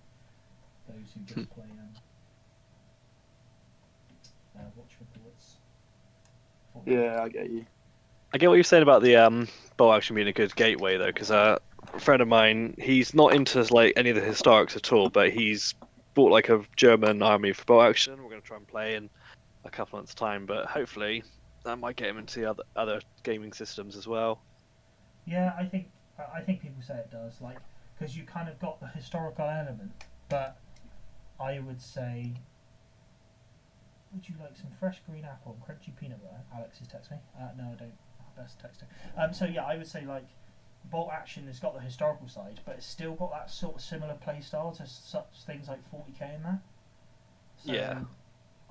Those who just play watch reports. Yeah, I get you. I get what you're saying about the Bolt Action being a good gateway, though, because a friend of mine, he's not into like any of the historics at all, but he's bought like a German army for Bolt Action. We're going to try and play in a couple months' time, but hopefully that might get him into other gaming systems as well. Yeah, I think people say it does, like, because you kind of got the historical element, but I would say, would you like some fresh green apple and crunchy peanut butter? Alex has texted me. No, I don't. Best text her. So yeah, I would say like Bolt Action has got the historical side, but it's still got that sort of similar play style to such things like 40k in there. So Yeah.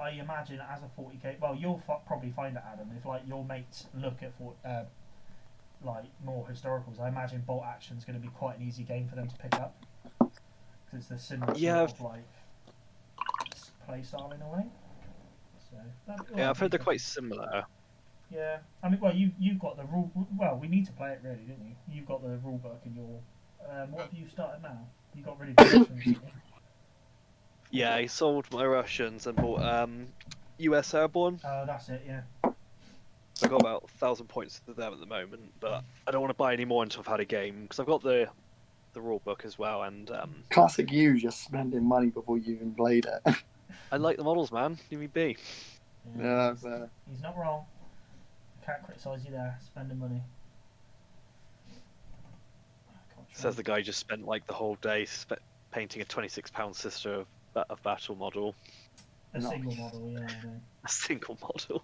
I imagine as a 40k, well, you'll probably find it, Adam, if like your mates look at like more historicals. I imagine Bolt Action's going to be quite an easy game for them to pick up because it's the similar Yeah. sort of like play style in a way. So Yeah, I've heard they're quite similar. Yeah, I mean, well, you've got the rule. Well, we need to play it really, didn't you? You've got the rule book in your. What have you started now? You got rid of the Russians, didn't you? Yeah, I sold my Russians and bought US Airborne. Oh, that's it. Yeah. So I've got about 1,000 points to them at the moment, but I don't want to buy any more until I've had a game because I've got the rule book as well, and Classic you, just spending money before you even played it. I like the models, man. Give me B. Yeah, He's not wrong. Can't criticise you there. Spending money. Says the guy just spent like the whole day painting a £26 Sister of Battle model. A Nice. single model, yeah. I know. A single model.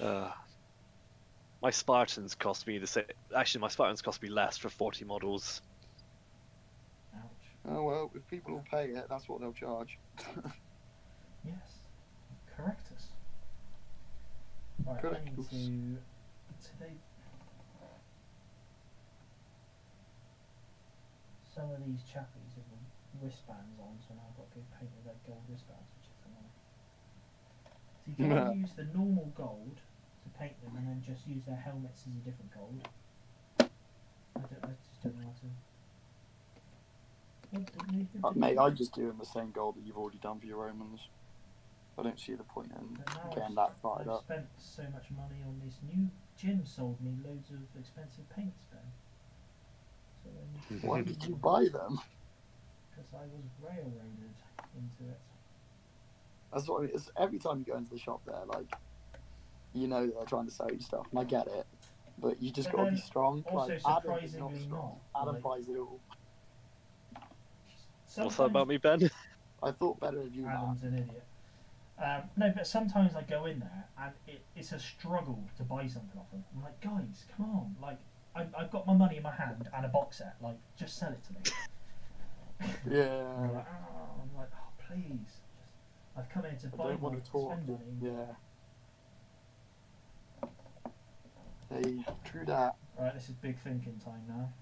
Ouch. My Spartans cost me the same. Actually, my Spartans cost me less for 40 models. Ouch. oh well, if people will pay it, that's what they'll charge. Yes. Correct us. Right, Correct I need us. to. Today. Some of these chappies have wristbands on, so now I've got to go paint with their gold wristbands, which is annoying. So you can use the normal gold to paint them and then just use their helmets as a different gold. I just don't know how to. Mate, I just do in the same goal that you've already done for your Romans. I don't see the point in But now getting that fired I've up. spent so much money on this new gym. Sold me loads of expensive paints, Ben. So I need to Why did you buy them? Because I was railroaded into it. That's what I mean. It's every time you go into the shop there, like, you know that they're trying to sell you stuff, and I get it, but you just But got to be then strong. also Like, Adam is surprisingly strong. not, Adam like- buys it all. What's that about me, Ben? I thought better of you, man. Adam's an idiot. No, but sometimes I go in there and it's a struggle to buy something off them. I'm like, guys, come on! Like, I've got my money in my hand and a box set. Like, just sell it to me. And they're Yeah. like, oh, I'm like, oh, please. Just, I've come in to I buy don't one, want to talk. spend money. Yeah. Hey, true that. Right, this is big thinking time now.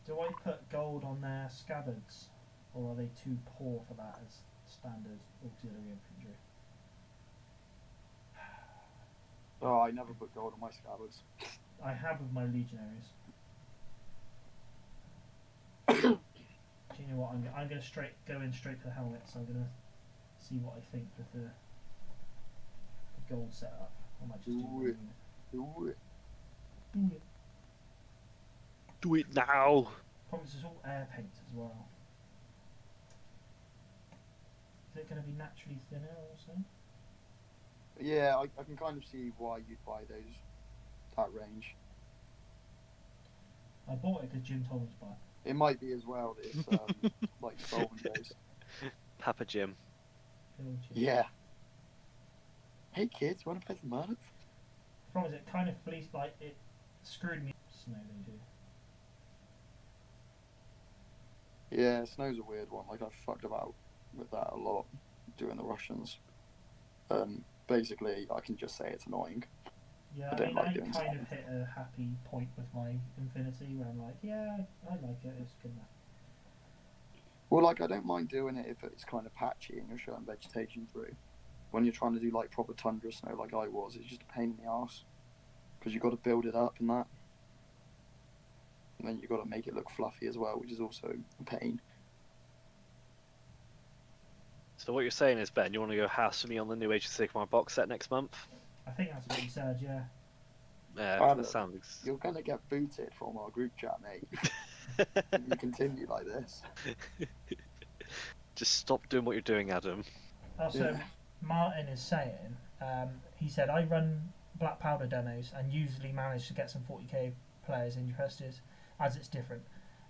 Do I put gold on their scabbards, or are they too poor for that as standard auxiliary infantry? Oh, I never put gold on my scabbards. I have with my legionaries. Do you know what? I'm going to go in straight for the helmets. I'm going to see what I think with the gold setup. I might just do Do one it. unit. Do it. Do it. Do it now. Probably this is all air paint as well. Is it going to be naturally thinner also? Yeah, I can kind of see why you'd buy those, that range. I bought it because Jim told me to buy it. It might be as well that it's like solvent based. Papa Jim. Good old Jim. Yeah. Hey kids, want to play some Marlins? The problem is it kind of fleeced, like it screwed me. Snow they do. Yeah, snow's a weird one. Like I fucked about with that a lot doing the Russians. Basically, I can just say it's annoying. Yeah, I I don't mean, like I doing kind snow. of hit a happy point with my Infinity where I'm like, yeah, I like it. It's good enough. Well, like I don't mind doing it if it's kind of patchy and you're showing vegetation through. When you're trying to do like proper tundra snow, like I was, it's just a pain in the ass because you got to build it up and that, and then you got to make it look fluffy as well, which is also a pain. So what you're saying is, Ben, you want to go house for me on the new Age of Sigmar box set next month? I think that's what you said, yeah. Yeah, Adam, that sounds. You're gonna get booted from our group chat, mate. If you continue like this. Just stop doing what you're doing, Adam. Also, Yeah. Martin is saying, he said, I run Black Powder demos and usually manage to get some 40k players interested as it's different.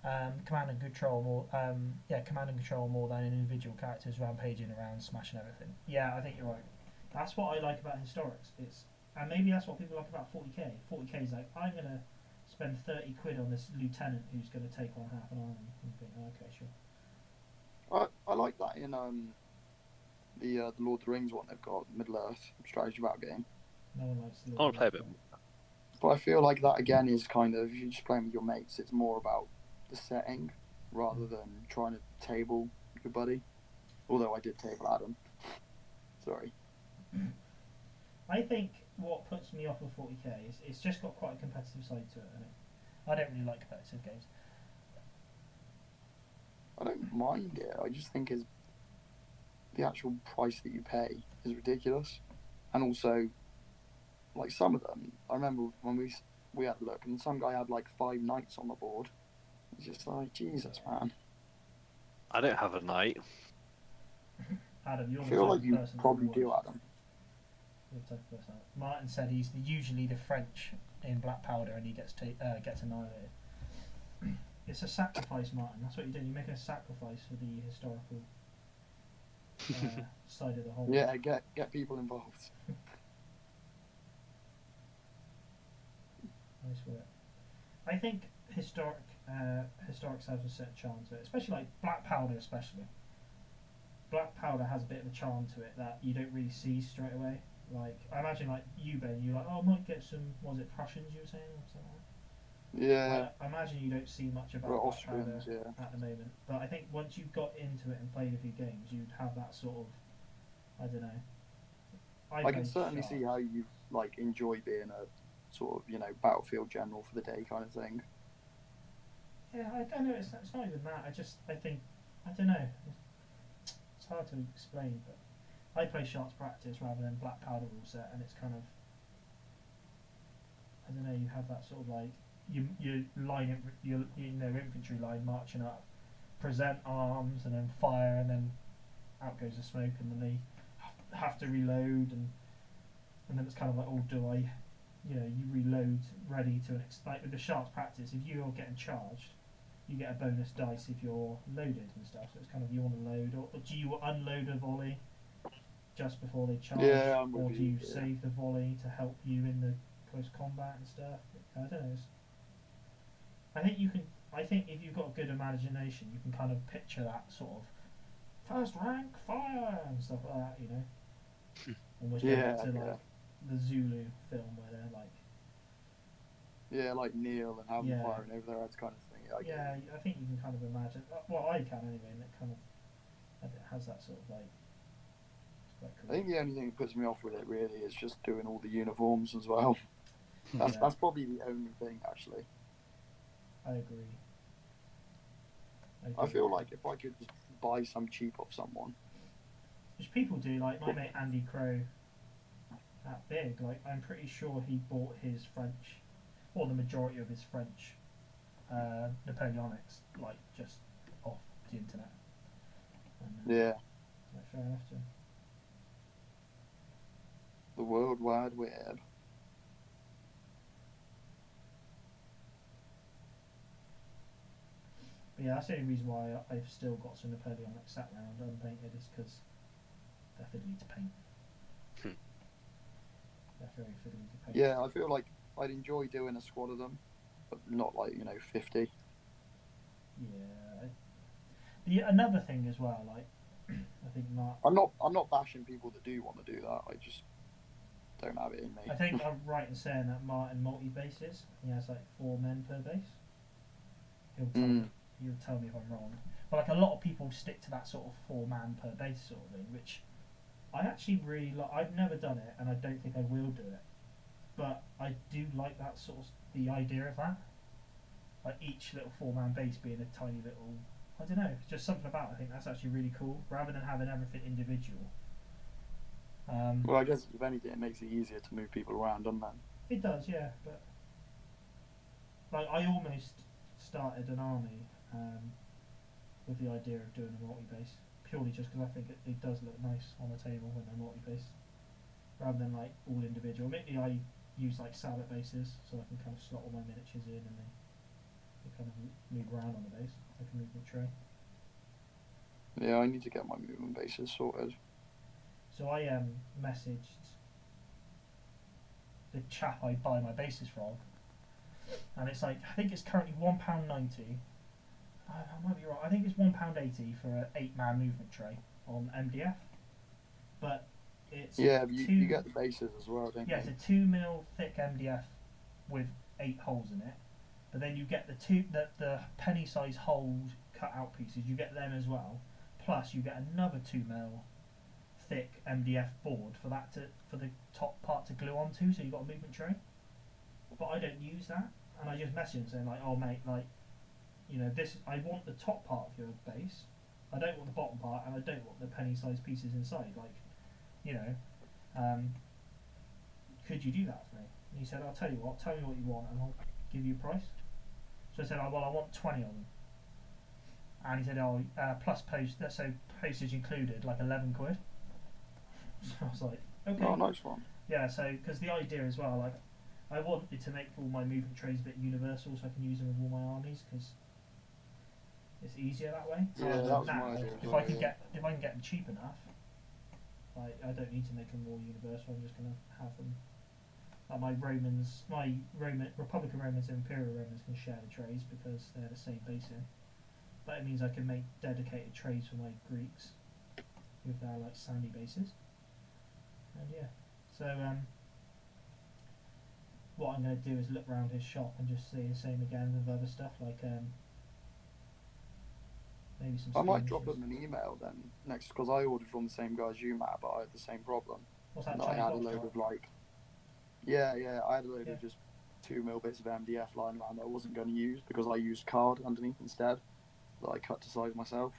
Command and control more. Command and control more than individual characters rampaging around, smashing everything. Yeah, I think you're right. That's what I like about historics. And maybe that's what people like about 40k. 40k is like, I'm gonna spend 30 quid on this lieutenant who's gonna take on half an army. And think, oh, okay, sure. I like that in the Lord of the Rings one they've got, Middle Earth strategy battle game. No one likes the. I want to play a bit. But I feel like that again is kind of, you're just playing with your mates. It's more about the setting rather than trying to table your buddy. Although I did table Adam. Sorry. I think what puts me off of 40k is it's just got quite a competitive side to it. I don't really like competitive games. I don't mind it. I just think the actual price that you pay is ridiculous. And also, like some of them, I remember when we had a look and some guy had like 5 knights on the board. It's just like, Jesus, man. I don't have a knight. Adam, you're I the feel type like of you person probably that do, would. Adam. You're the type of person that- Martin said he's usually the French in Black Powder and he gets annihilated. It's a sacrifice, Martin. That's what you're doing. You're making a sacrifice for the historical side of the whole. Yeah, get people involved. Nice work. I think historics have a certain charm to it, especially like Black Powder. Especially Black Powder has a bit of a charm to it that you don't really see straight away. Like I imagine, like you, Ben, you're like, oh, I might get some. Was it Prussians you were saying or something? Yeah. I imagine you don't see much about Well, Black Powder Austrians, yeah. at the moment, but I think once you got into it and played a few games, you'd have that sort of, I don't know. I can played certainly Sharks. see how you like enjoy being a sort of, battlefield general for the day kind of thing. Yeah, I don't know. It's not even that. I think, I don't know. It's hard to explain, but I play Sharks Practice rather than Black Powder rule set, and it's kind of, I don't know. You have that sort of like you line your infantry line marching up, present arms, and then fire, and then out goes the smoke, and then they have to reload, and then it's kind of like, oh, do I, you reload ready to like with the Sharks Practice. If you're getting charged, you get a bonus dice if you're loaded and stuff. So it's kind of, you want to load, or do you unload a volley just before they charge, Yeah, I'm or with do you you, yeah. save the volley to help you in the close combat and stuff? I don't know. I think you can. I think if you've got a good imagination, you can kind of picture that sort of first rank fire and stuff like that. Almost Yeah, back to yeah. like the Zulu film where they're like, Yeah, like kneel and have them Yeah. firing over their heads kind of thing. I get yeah, it. I think you can kind of imagine. Well, I can anyway, and it kind of it has that sort of like. It's quite I cool. think the only thing that puts me off with it really is just doing all the uniforms as well. Yeah. That's probably the only thing actually. I agree. I feel like if I could just buy some cheap off someone. Which people do, like my mate Andy Crow at Big, like I'm pretty sure he bought his French, or the majority of his French Napoleonics, like just off the internet. And, Yeah, like, fair enough to him. the World Wide Web. But yeah, that's the only reason why I've still got some Napoleonics sat around unpainted, is because they're fiddly to paint. They're very fiddly to paint. Yeah, I feel like I'd enjoy doing a squad of them, but not like 50. Yeah. Another thing as well, like I think Mark. I'm not bashing people that do want to do that. I just don't have it in me. I think I'm right in saying that Martin multi-bases. He has like 4 men per base. He'll tell me if I'm wrong. But like a lot of people stick to that sort of 4-man per base sort of thing, which I actually really like. I've never done it, and I don't think I will do it. But I do like that sort of the idea of that. Like each little 4-man base being a tiny little. I don't know. It's just something about it. I think that's actually really cool, rather than having everything individual. Well, I guess if anything, it makes it easier to move people around, doesn't it? It does, yeah. But like, I almost started an army with the idea of doing a multi-base, purely just because I think it does look nice on the table when they're multi-base, rather than like all individual. Maybe I use like salad bases, so I can kind of slot all my miniatures in, and to kind of move around on the base, like a movement tray. Yeah, I need to get my movement bases sorted. So I messaged the chap I buy my bases from, and it's like, I think it's currently £1.90. I might be wrong. I think it's £1.80 for an 8-man movement tray on MDF. But it's Yeah, but you get the bases as well, don't yeah, you? it's a 2mm thick MDF with 8 holes in it. But then you get the penny size holes cut out pieces. You get them as well. Plus you get another 2mm thick MDF board for the top part to glue onto. So you've got a movement tray. But I don't use that, and I just messaged him saying like, oh mate, like, you know, this, I want the top part of your base. I don't want the bottom part, and I don't want the penny sized pieces inside. Like, you know, could you do that for me? And he said, I'll tell you what, tell me what you want and I'll give you a price. So I said, oh, well, I want 20 of them. And he said, oh, plus postage included, like 11 quid. So I was like, okay. Oh, nice one. Yeah, so, because the idea as well, like, I wanted to make all my movement trays a bit universal so I can use them with all my armies, because it's easier that way. So Yeah, that was now, my idea as if well, I can yeah. if I can get them cheap enough, like, I don't need to make them more universal. I'm just gonna have them. Like my Republican Romans and Imperial Romans can share the trays because they're the same basing. But it means I can make dedicated trays for my Greeks with their like sandy bases. And yeah, so what I'm going to do is look around his shop and just see the same again with other stuff like maybe some. I might skirmishes. drop him an email then next, because I ordered from the same guy as you, Matt, but I had the same problem. What's that? And I Chinese had a box load shop? of like, yeah, I had a load Yeah. of just 2mm bits of MDF lying around that I wasn't going to use because I used card underneath instead that I cut to size myself.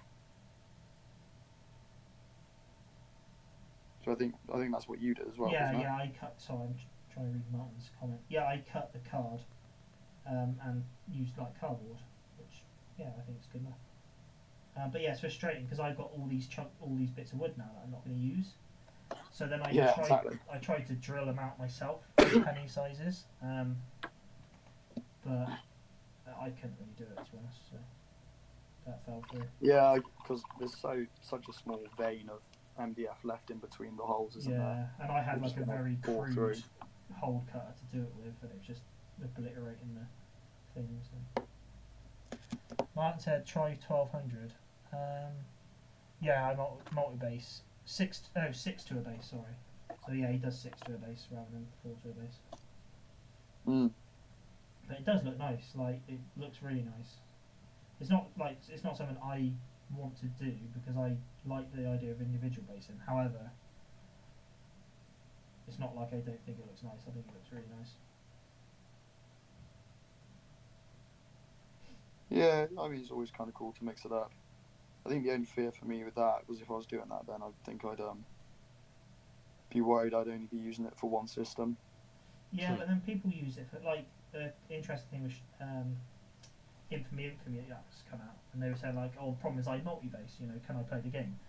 So I think that's what you did as well. Yeah, wasn't it? yeah. I cut. Sorry, I'm trying to read Martin's comment. Yeah, I cut the card and used like cardboard, which yeah, I think it's good enough. But yeah, it's frustrating because I've got all these bits of wood now that I'm not going to use. So then I tried to drill them out myself, penny sizes, but I couldn't really do it to be honest. So that fell through. Yeah, because there's such a small vein of MDF left in between the holes, isn't Yeah, there? and I had It's like a gonna very bore crude through. hole cutter to do it with, and it was just obliterating the things. Martin said try 1200. Yeah, I'm multi-base. 6 to a base, sorry. So yeah, he does 6 to a base rather than 4 to a base. Mm. But it does look nice. Like, it looks really nice. It's not something I want to do because I like the idea of individual basing. However, it's not like I don't think it looks nice. I think it looks really nice. Yeah, I mean, it's always kind of cool to mix it up. I think the only fear for me with that was if I was doing that, then I think I'd be worried I'd only be using it for one system. Yeah, but then people use it for, like, the interesting thing was Infamy that's come out, and they were saying like, oh, the problem is I multi-base, you know, can I play the game?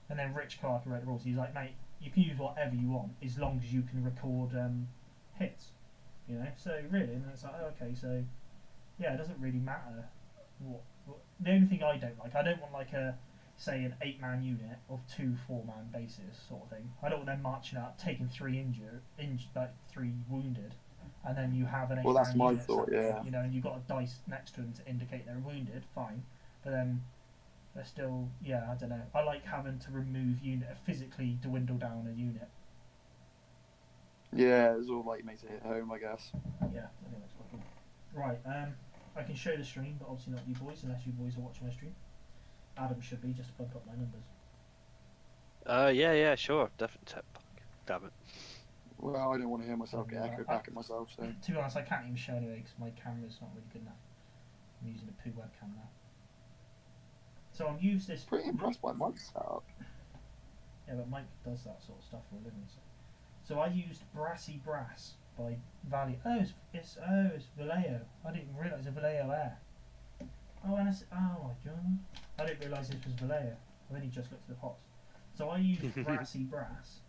And then Rich Clark, who wrote the rules, he's like, mate, you can use whatever you want as long as you can record hits, you know. So really, and it's like, oh, okay, so yeah, it doesn't really matter what. The only thing I don't want like a, say, an 8-man unit of 2 4-man bases sort of thing. I don't want them marching out, taking 3 like 3 wounded, and then you have an 8-man Well, that's my unit, thought, yeah. you know, and you've got a dice next to them to indicate they're wounded, fine, but then they're still, yeah, I don't know. I like having to physically dwindle down a unit. Yeah, it's all like makes it hit home, I guess. Yeah, I think that's quite cool. Right, I can show the stream, but obviously not you boys, unless you boys are watching my stream. Adam should be, just to pump up my numbers. Sure, definitely. Damn it. Well, I don't want to hear myself get echoed back at myself, so. To be honest, I can't even show anyway because my camera's not really good enough. I'm using a poo webcam now. So I've used this. Pretty impressed by Mike's setup. Yeah, but Mike does that sort of stuff for a living. So I used Brassy Brass by Value. Oh, it's Vallejo. I didn't even realise it's a Vallejo Air. Oh, and it's, oh my god. I didn't realise this was Vallejo. I've only just looked at the pots. So I used Brassy Brass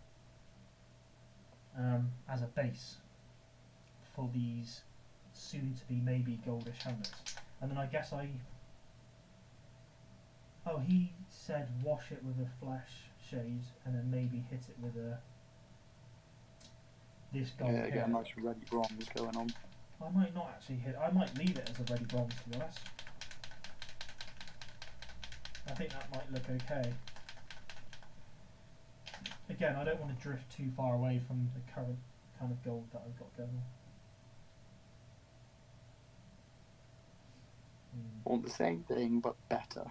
as a base for these soon to be maybe goldish helmets. And then I guess oh, he said wash it with a flash shade and then maybe hit it with a this gold Yeah, here. get a nice ready bronze going on. I might not actually hit. I might leave it as a ready bronze, to be honest. I think that might look okay. Again, I don't want to drift too far away from the current kind of gold that I've got going on. Want the same thing but better.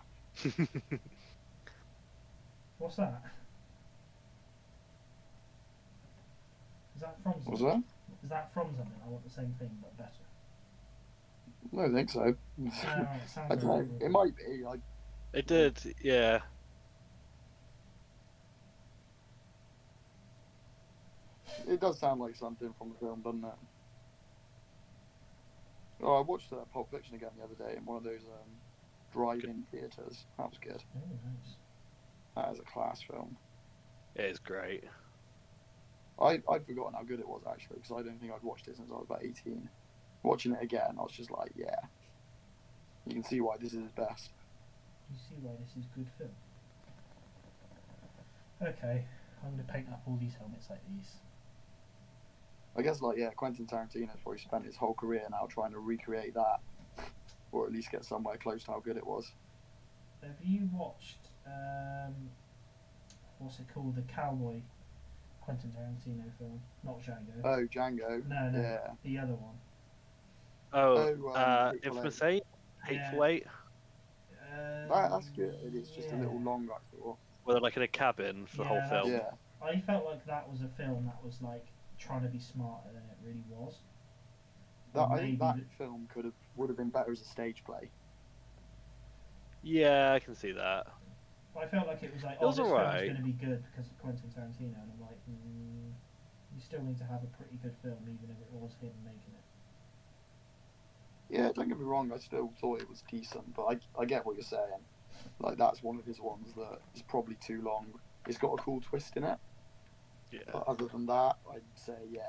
What's that? Is that from something? What's that? Is that from something? I want the same thing but better. I don't think so. It sounds I don't very know. good. It might be. It did, yeah. It does sound like something from the film, doesn't it? Oh, I watched Pulp Fiction again the other day in one of those drive-in theatres. That was good. Oh, nice. That is a class film. It is great. I'd forgotten how good it was, actually, because I don't think I'd watched it since I was about 18. Watching it again, I was just like, yeah. You can see why this is his best. You see why this is good film. Okay, I'm going to paint up all these helmets like these. I guess, like, yeah, Quentin Tarantino's probably spent his whole career now trying to recreate that, or at least get somewhere close to how good it was. Have you watched, what's it called, the cowboy Quentin Tarantino film? Not Django. Oh, Django. No, Yeah. the other one. Hateful Infamous Eight. 8? Hateful Yeah. 8? That's good. It's just a little Yeah. longer, I thought. Where they're like in a cabin for the whole Yeah, film. Yeah. I felt like that was a film that was like trying to be smarter than it really was. That, Or I think maybe that film would have been better as a stage play. Yeah, I can see that. I felt like it was like, It was this alright. film's going to be good because of Quentin Tarantino, and I'm like, you still need to have a pretty good film, even if it was him making it. Yeah, don't get me wrong, I still thought it was decent, but I get what you're saying. Like, that's one of his ones that is probably too long. It's got a cool twist in it, Yeah. but other than that, I'd say, yeah,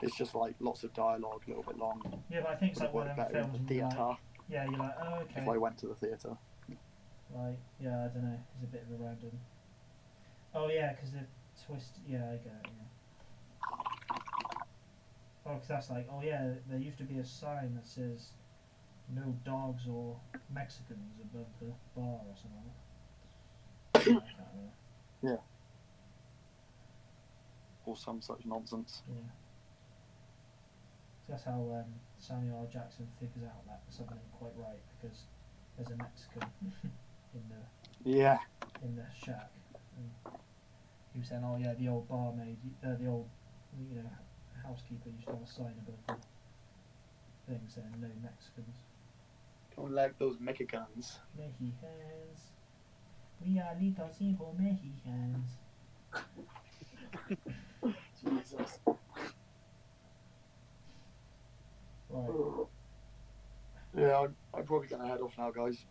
it's just like lots of dialogue, a little bit long. Yeah, but I think it's Would like have one of worked them better in films the where you're theatre like, yeah, you're like, oh, okay. if I went to the theatre. Like, yeah, I don't know, it's a bit of a random. Oh, yeah, because the twist, yeah, I get it, yeah. Oh, because that's like, oh, yeah, there used to be a sign that says no dogs or Mexicans above the bar or something like that. Yeah, I can't remember. Or some such nonsense. Yeah. So that's how Samuel L. Jackson figures out that something ain't quite right because there's a Mexican Yeah. in the shack. And he was saying, oh yeah, the old barmaid, the old housekeeper used to have a sign above the thing saying no Mexicans. Don't like those Mexicans. Mexicans. We are little simple Mexicans. Jesus. Right. Yeah, I'm probably going to head off now, guys.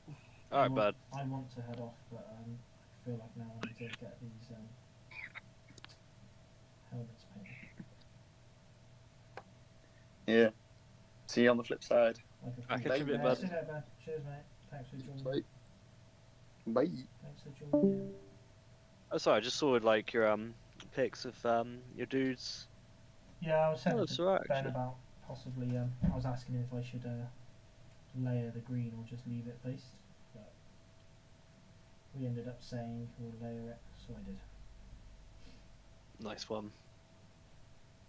Alright, bud. I want to head off, but I feel like now I need to get these helmets painted. Yeah. See you on the flip side. Like a I'll few- catch you a bit, Yeah, bud. see you later, bud. Cheers, mate. Thanks for joining. Bye. Bye. Thanks for joining. Oh, sorry, I just saw like your pics of your dudes. Yeah, I was Oh, saying that's to alright, Ben actually. about possibly. I was asking if I should layer the green or just leave it based, but we ended up saying we'll layer it, so I did. Nice one.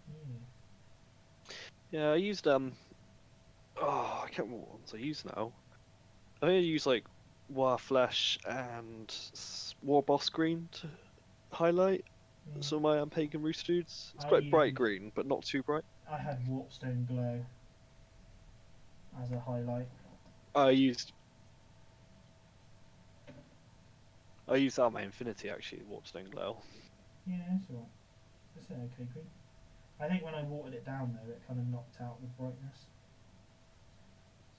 Yeah. Yeah, I used oh, I can't remember what ones I use now. I think I use like Warflesh and War Boss Green to highlight Yeah. some of my Pagan Roost dudes. It's I quite bright used- green, but not too bright. I had Warpstone Glow as a highlight. I used that on my Infinity actually, Warpstone Glow. Yeah, it's alright. It's an okay green. I think when I watered it down though, it kind of knocked out the brightness,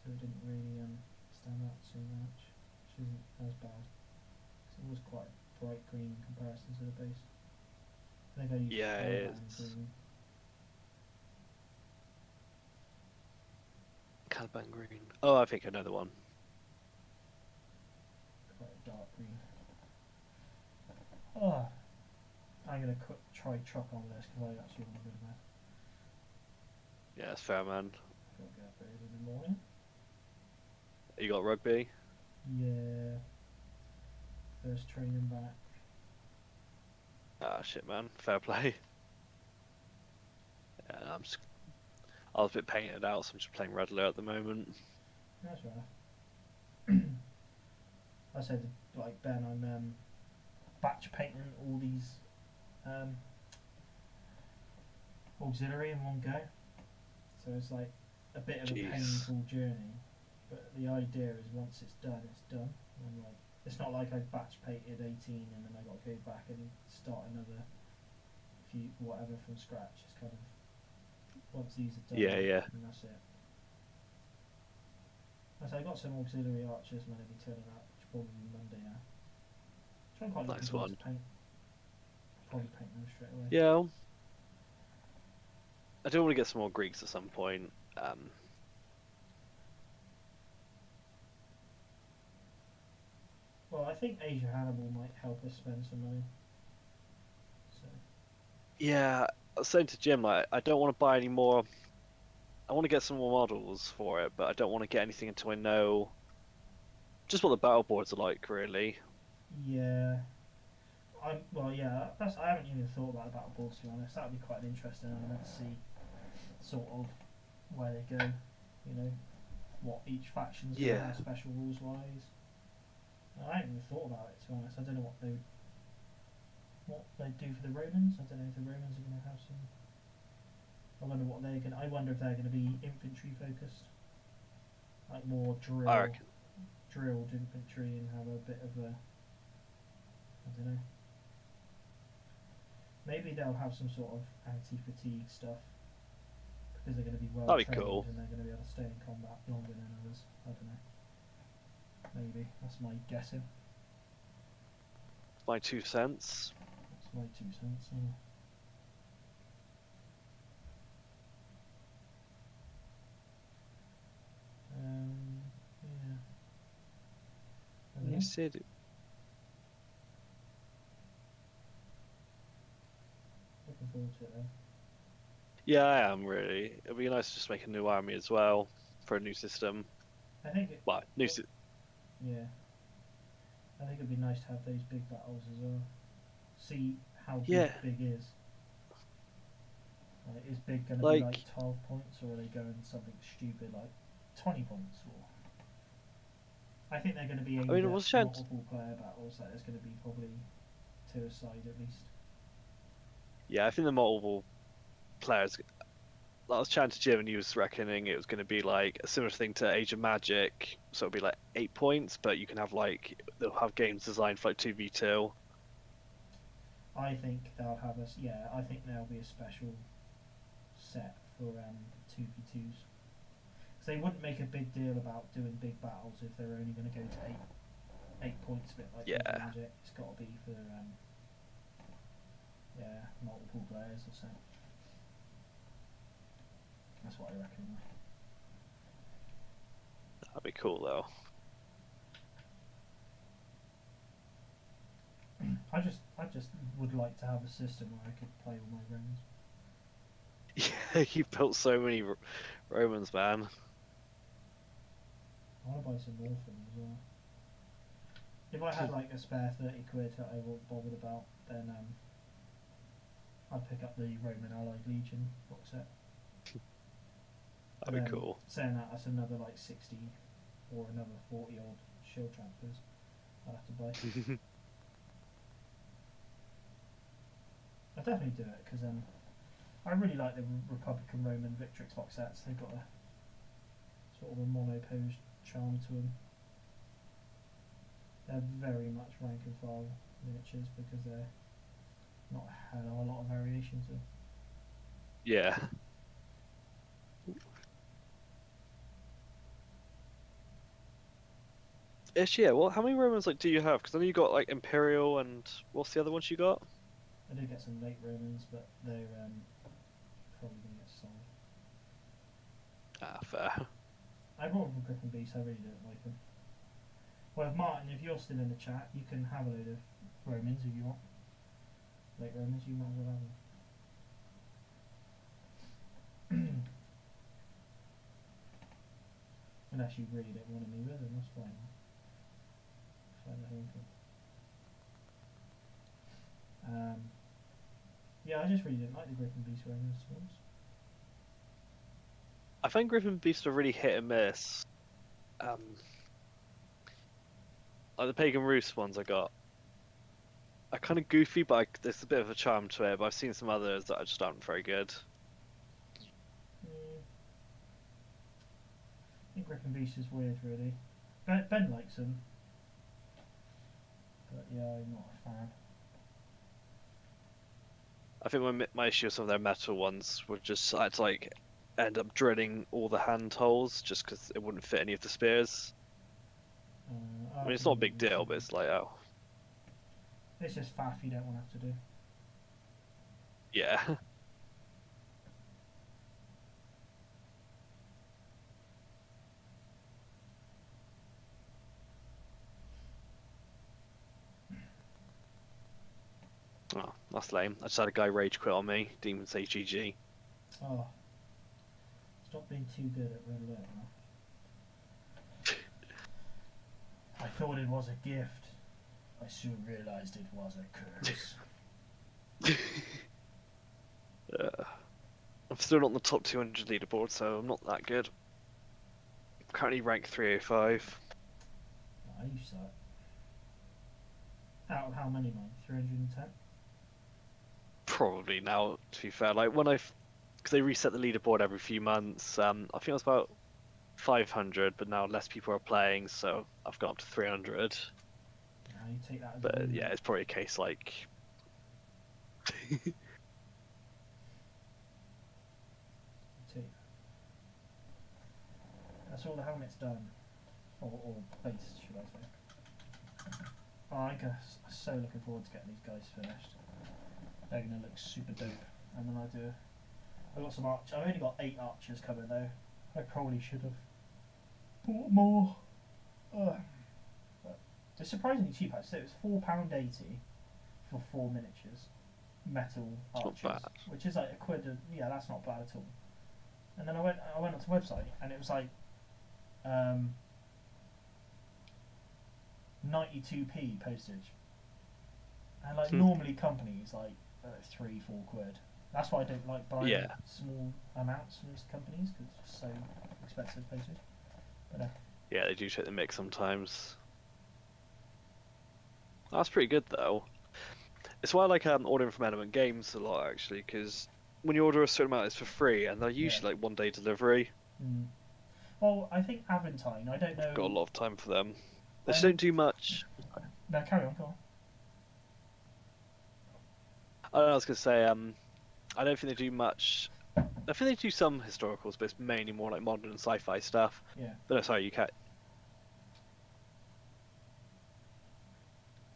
so it didn't really stand out too much, which isn't as bad. 'Cause it was quite bright green in comparison to the base. I think I used Yeah, Caravan it's green. kind Caliban green. Oh, I think I know the one. Quite a dark green. Oh, I'm gonna try truck on this because I actually want to go to bed. Yeah, it's fair, man. I'll get up early in the morning. You got rugby? Yeah. First training back. Ah, shit, man. Fair play. Yeah, I was a bit painted out, so I'm just playing Red Alert at the moment. That's right. I said to like Ben, I'm batch painting all these auxiliary in one go. So it's like a bit of a Jeez. painful journey. But the idea is once it's done, it's done. And like it's not like I batch painted 18 and then I got to go back and start another few whatever from scratch. It's kind of once these are done, Yeah, yeah. and that's it. So I got some auxiliary archers meant to be turning up, which will probably be Monday now. Which I'm quite looking Nice forward one. to paint. Probably paint them straight away. Yeah. I do want to get some more Greeks at some point. Well, I think Asia Hannibal might help us spend some money. So Yeah, I was saying to Jim, like, I don't want to buy any more. I want to get some more models for it, but I don't want to get anything until I know just what the battle boards are like, really. yeah, yeah. I haven't even thought about the battle boards to be honest. That would be quite an interesting element to see, sort of where they go. You know, what each faction's going to Yeah. have special rules wise. I haven't even thought about it to be honest. I don't know what they do for the Romans. I don't know if the Romans are going to have some. I wonder what they're going. I wonder if they're going to be infantry focused, like more I reckon. drilled infantry, and have a bit of a. I don't know. Maybe they'll have some sort of anti-fatigue stuff because they're going to be well That'd be trained cool. and they're going to be able to stay in combat longer than others. I don't know. Maybe that's my guessing. My 2 cents. That's my 2 cents. Yeah. Yeah. I don't know. You said it. Looking forward to it then. Yeah, I am really. It'd be nice to just make a new army as well for a new system. I think it, Well, new system. yeah. I think it'd be nice to have those big battles as well. See how Yeah. big is. Like, is big going to Like- be like 12 points, or are they going something stupid like 20 points? Or I think they're going to be aimed mean, at what's the chance- multiple player battles. Like, there's going to be probably 2 a side at least. Yeah, I think the multiple players. I was chatting to Jim and he was reckoning it was going to be like a similar thing to Age of Magic, so it'll be like 8 points, but you can have like they'll have games designed for like 2v2. I think they'll have us. Yeah, I think there'll be a special set for 2v2s. So they wouldn't make a big deal about doing big battles if they're only going to go to 8 points, a bit like Yeah. Age of Magic. It's got to be for multiple players or so. That's what I reckon. That'd be cool though. I just would like to have a system where I could play all my Romans. Yeah, you built so many Romans, man. I want to buy some more for them as well. If I had like a spare 30 quid that I wasn't bothered about, then I'd pick up the Roman Allied Legion box set. That'd be cool. Saying that, that's another like 60 or another 40 odd shield transfers I'd have to buy. I'd definitely do it because I really like the Republican Roman Victrix box sets. They've got a sort of a mono-posed charm to them. They're very much rank and file miniatures because they're not a hell of a lot of variation to them. Yeah. Ish, yeah. Well, how many Romans like do you have? Because I know you got like Imperial and what's the other ones you got? I did get some late Romans, but they're probably going to get sold. Ah, fair. I brought them from Griffin Beast, I really don't like them. Well, Martin, if you're still in the chat, you can have a load of Romans if you want. Late Romans, you might as well have them. Unless you really don't want me with them, that's fine. Find the home for. Yeah, I just really didn't like the Griffin Beast Romans ones. I find Griffin Beast are really hit and miss. Like the Pagan Roost ones I got are kind of goofy, but there's a bit of a charm to it. But I've seen some others that I just aren't very good. I think Griffin Beast is weird, really. Ben likes them, but yeah, I'm not a fan. I think my issue with some of their metal ones were just I had to like end up drilling all the hand holes just because it wouldn't fit any of the spears. I mean, it's not a big deal, but it's like, oh. It's just faff you don't want to have to do. Yeah. Oh, that's lame. I just had a guy rage quit on me. Demon say GG. Oh. Stop being too good at Red Alert now. I thought it was a gift. I soon realised it was a curse. I'm still not on the top 200 leaderboard, so I'm not that good. I'm currently ranked 305. Oh, you suck. Out of how many, mate? 310? Probably now, to be fair. Like when because they reset the leaderboard every few months. I think it was about 500, but now less people are playing, so I've gone up to 300. No, you take that as But a yeah, it's probably a case like. That's all the helmet's done. Or based, should I say. Oh, I'm so looking forward to getting these guys finished. They're going to look super dope. And then I got some archers. I've only got 8 archers coming though. I probably should have bought more. But it's surprisingly cheap actually. It was £4.80 for 4 miniatures. Metal archers. Not bad. Which is like a quid. Yeah, that's not bad at all. And then I went onto the website and it was like 92p postage. And like normally companies like 3-4 quid. That's why I don't like buying small amounts from these companies because it's so expensive postage. But yeah, they do take the mix sometimes. That's pretty good though. It's why I like ordering from Element Games a lot actually, because when you order a certain amount, it's for free, and they're usually like 1 day delivery. Well, I think Aventine. I don't know. Got a lot of time for them. They just don't do much. No, carry on. Go on. I was gonna say, I don't think they do much. I think they do some historicals, but it's mainly more like modern and sci-fi stuff. Yeah. But no, sorry, you can't.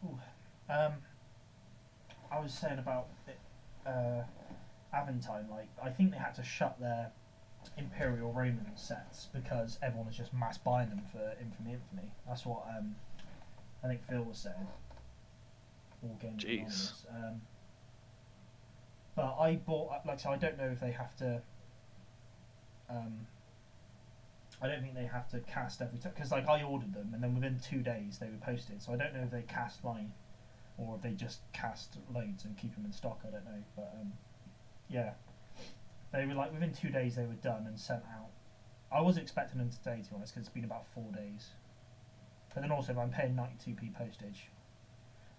Ooh. I was saying about Aventine. Like, I think they had to shut their Imperial Roman sets because everyone was just mass buying them for Infamy. That's what I think Phil was saying. All games. Jeez. But I bought, like, so I don't know if they have to. I don't think they have to cast every time because, like, I ordered them and then within 2 days they were posted. So I don't know if they cast mine or if they just cast loads and keep them in stock. I don't know, but yeah, they were like within 2 days they were done and sent out. I wasn't expecting them today, to be honest, because it's been about 4 days. But then also, if I'm paying 92p postage,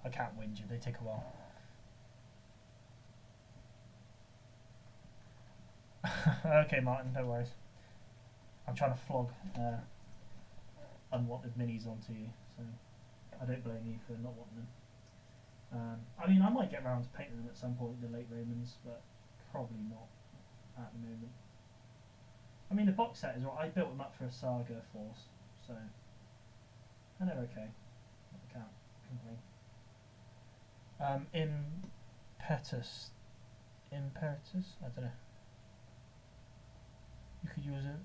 I can't whinge if they take a while. Okay, Martin, no worries. I'm trying to flog unwanted minis onto you, so I don't blame you for not wanting them. I mean, I might get around to painting them at some point, the late Romans, but probably not at the moment. I mean, the box set is right. I built them up for a Saga Force, so and they're okay. I can't complain. Impetus, I don't know. You could use it.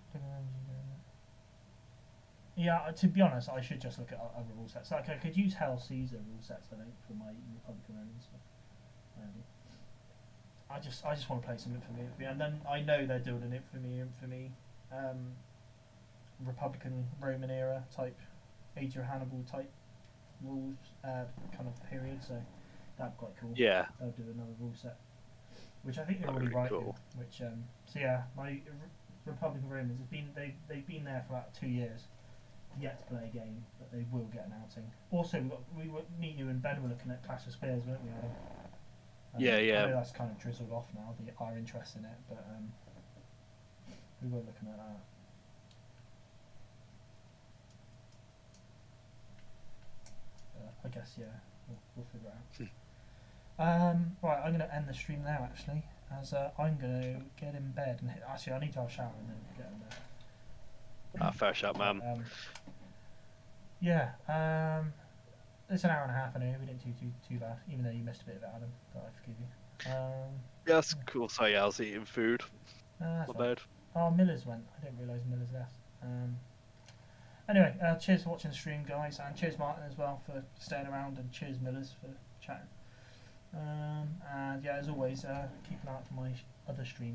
Yeah, to be honest, I should just look at other rule sets. Like I could use Hell Caesar rule sets, I think, for my Republican Roman stuff. I just want to play some Infamy, and then I know they're doing an Infamy, Republican Roman era type, Age of Hannibal type rules kind of period. So that'd be quite cool. Yeah, They'll do another rule set, which I think they're that'd already be really right. cool. Which so yeah, my Republican Romans have been they've been there for about 2 years, yet to play a game, but they will get an outing. Also, me, you, and Ben were looking at Clash of Spears, weren't we, Adam? Yeah, yeah. I know that's kind of drizzled off now, our interest in it, but we were looking at that. I guess, yeah, we'll figure it out. Right, I'm going to end the stream now, actually, as I'm going to get in bed. And actually, I need to have a shower and then get in bed. Fair shout, man. Yeah, it's an hour and a half anyway. We didn't do too bad, even though you missed a bit of it, Adam. But I forgive you. Yeah, that's cool. So yeah, I was eating food. That's Not right. bad. Oh, Miller's went. I didn't realise Miller's left. Anyway, cheers for watching the stream, guys, and cheers Martin as well for staying around, and cheers Millers for chatting. And yeah, as always, keep an eye out for my other streams.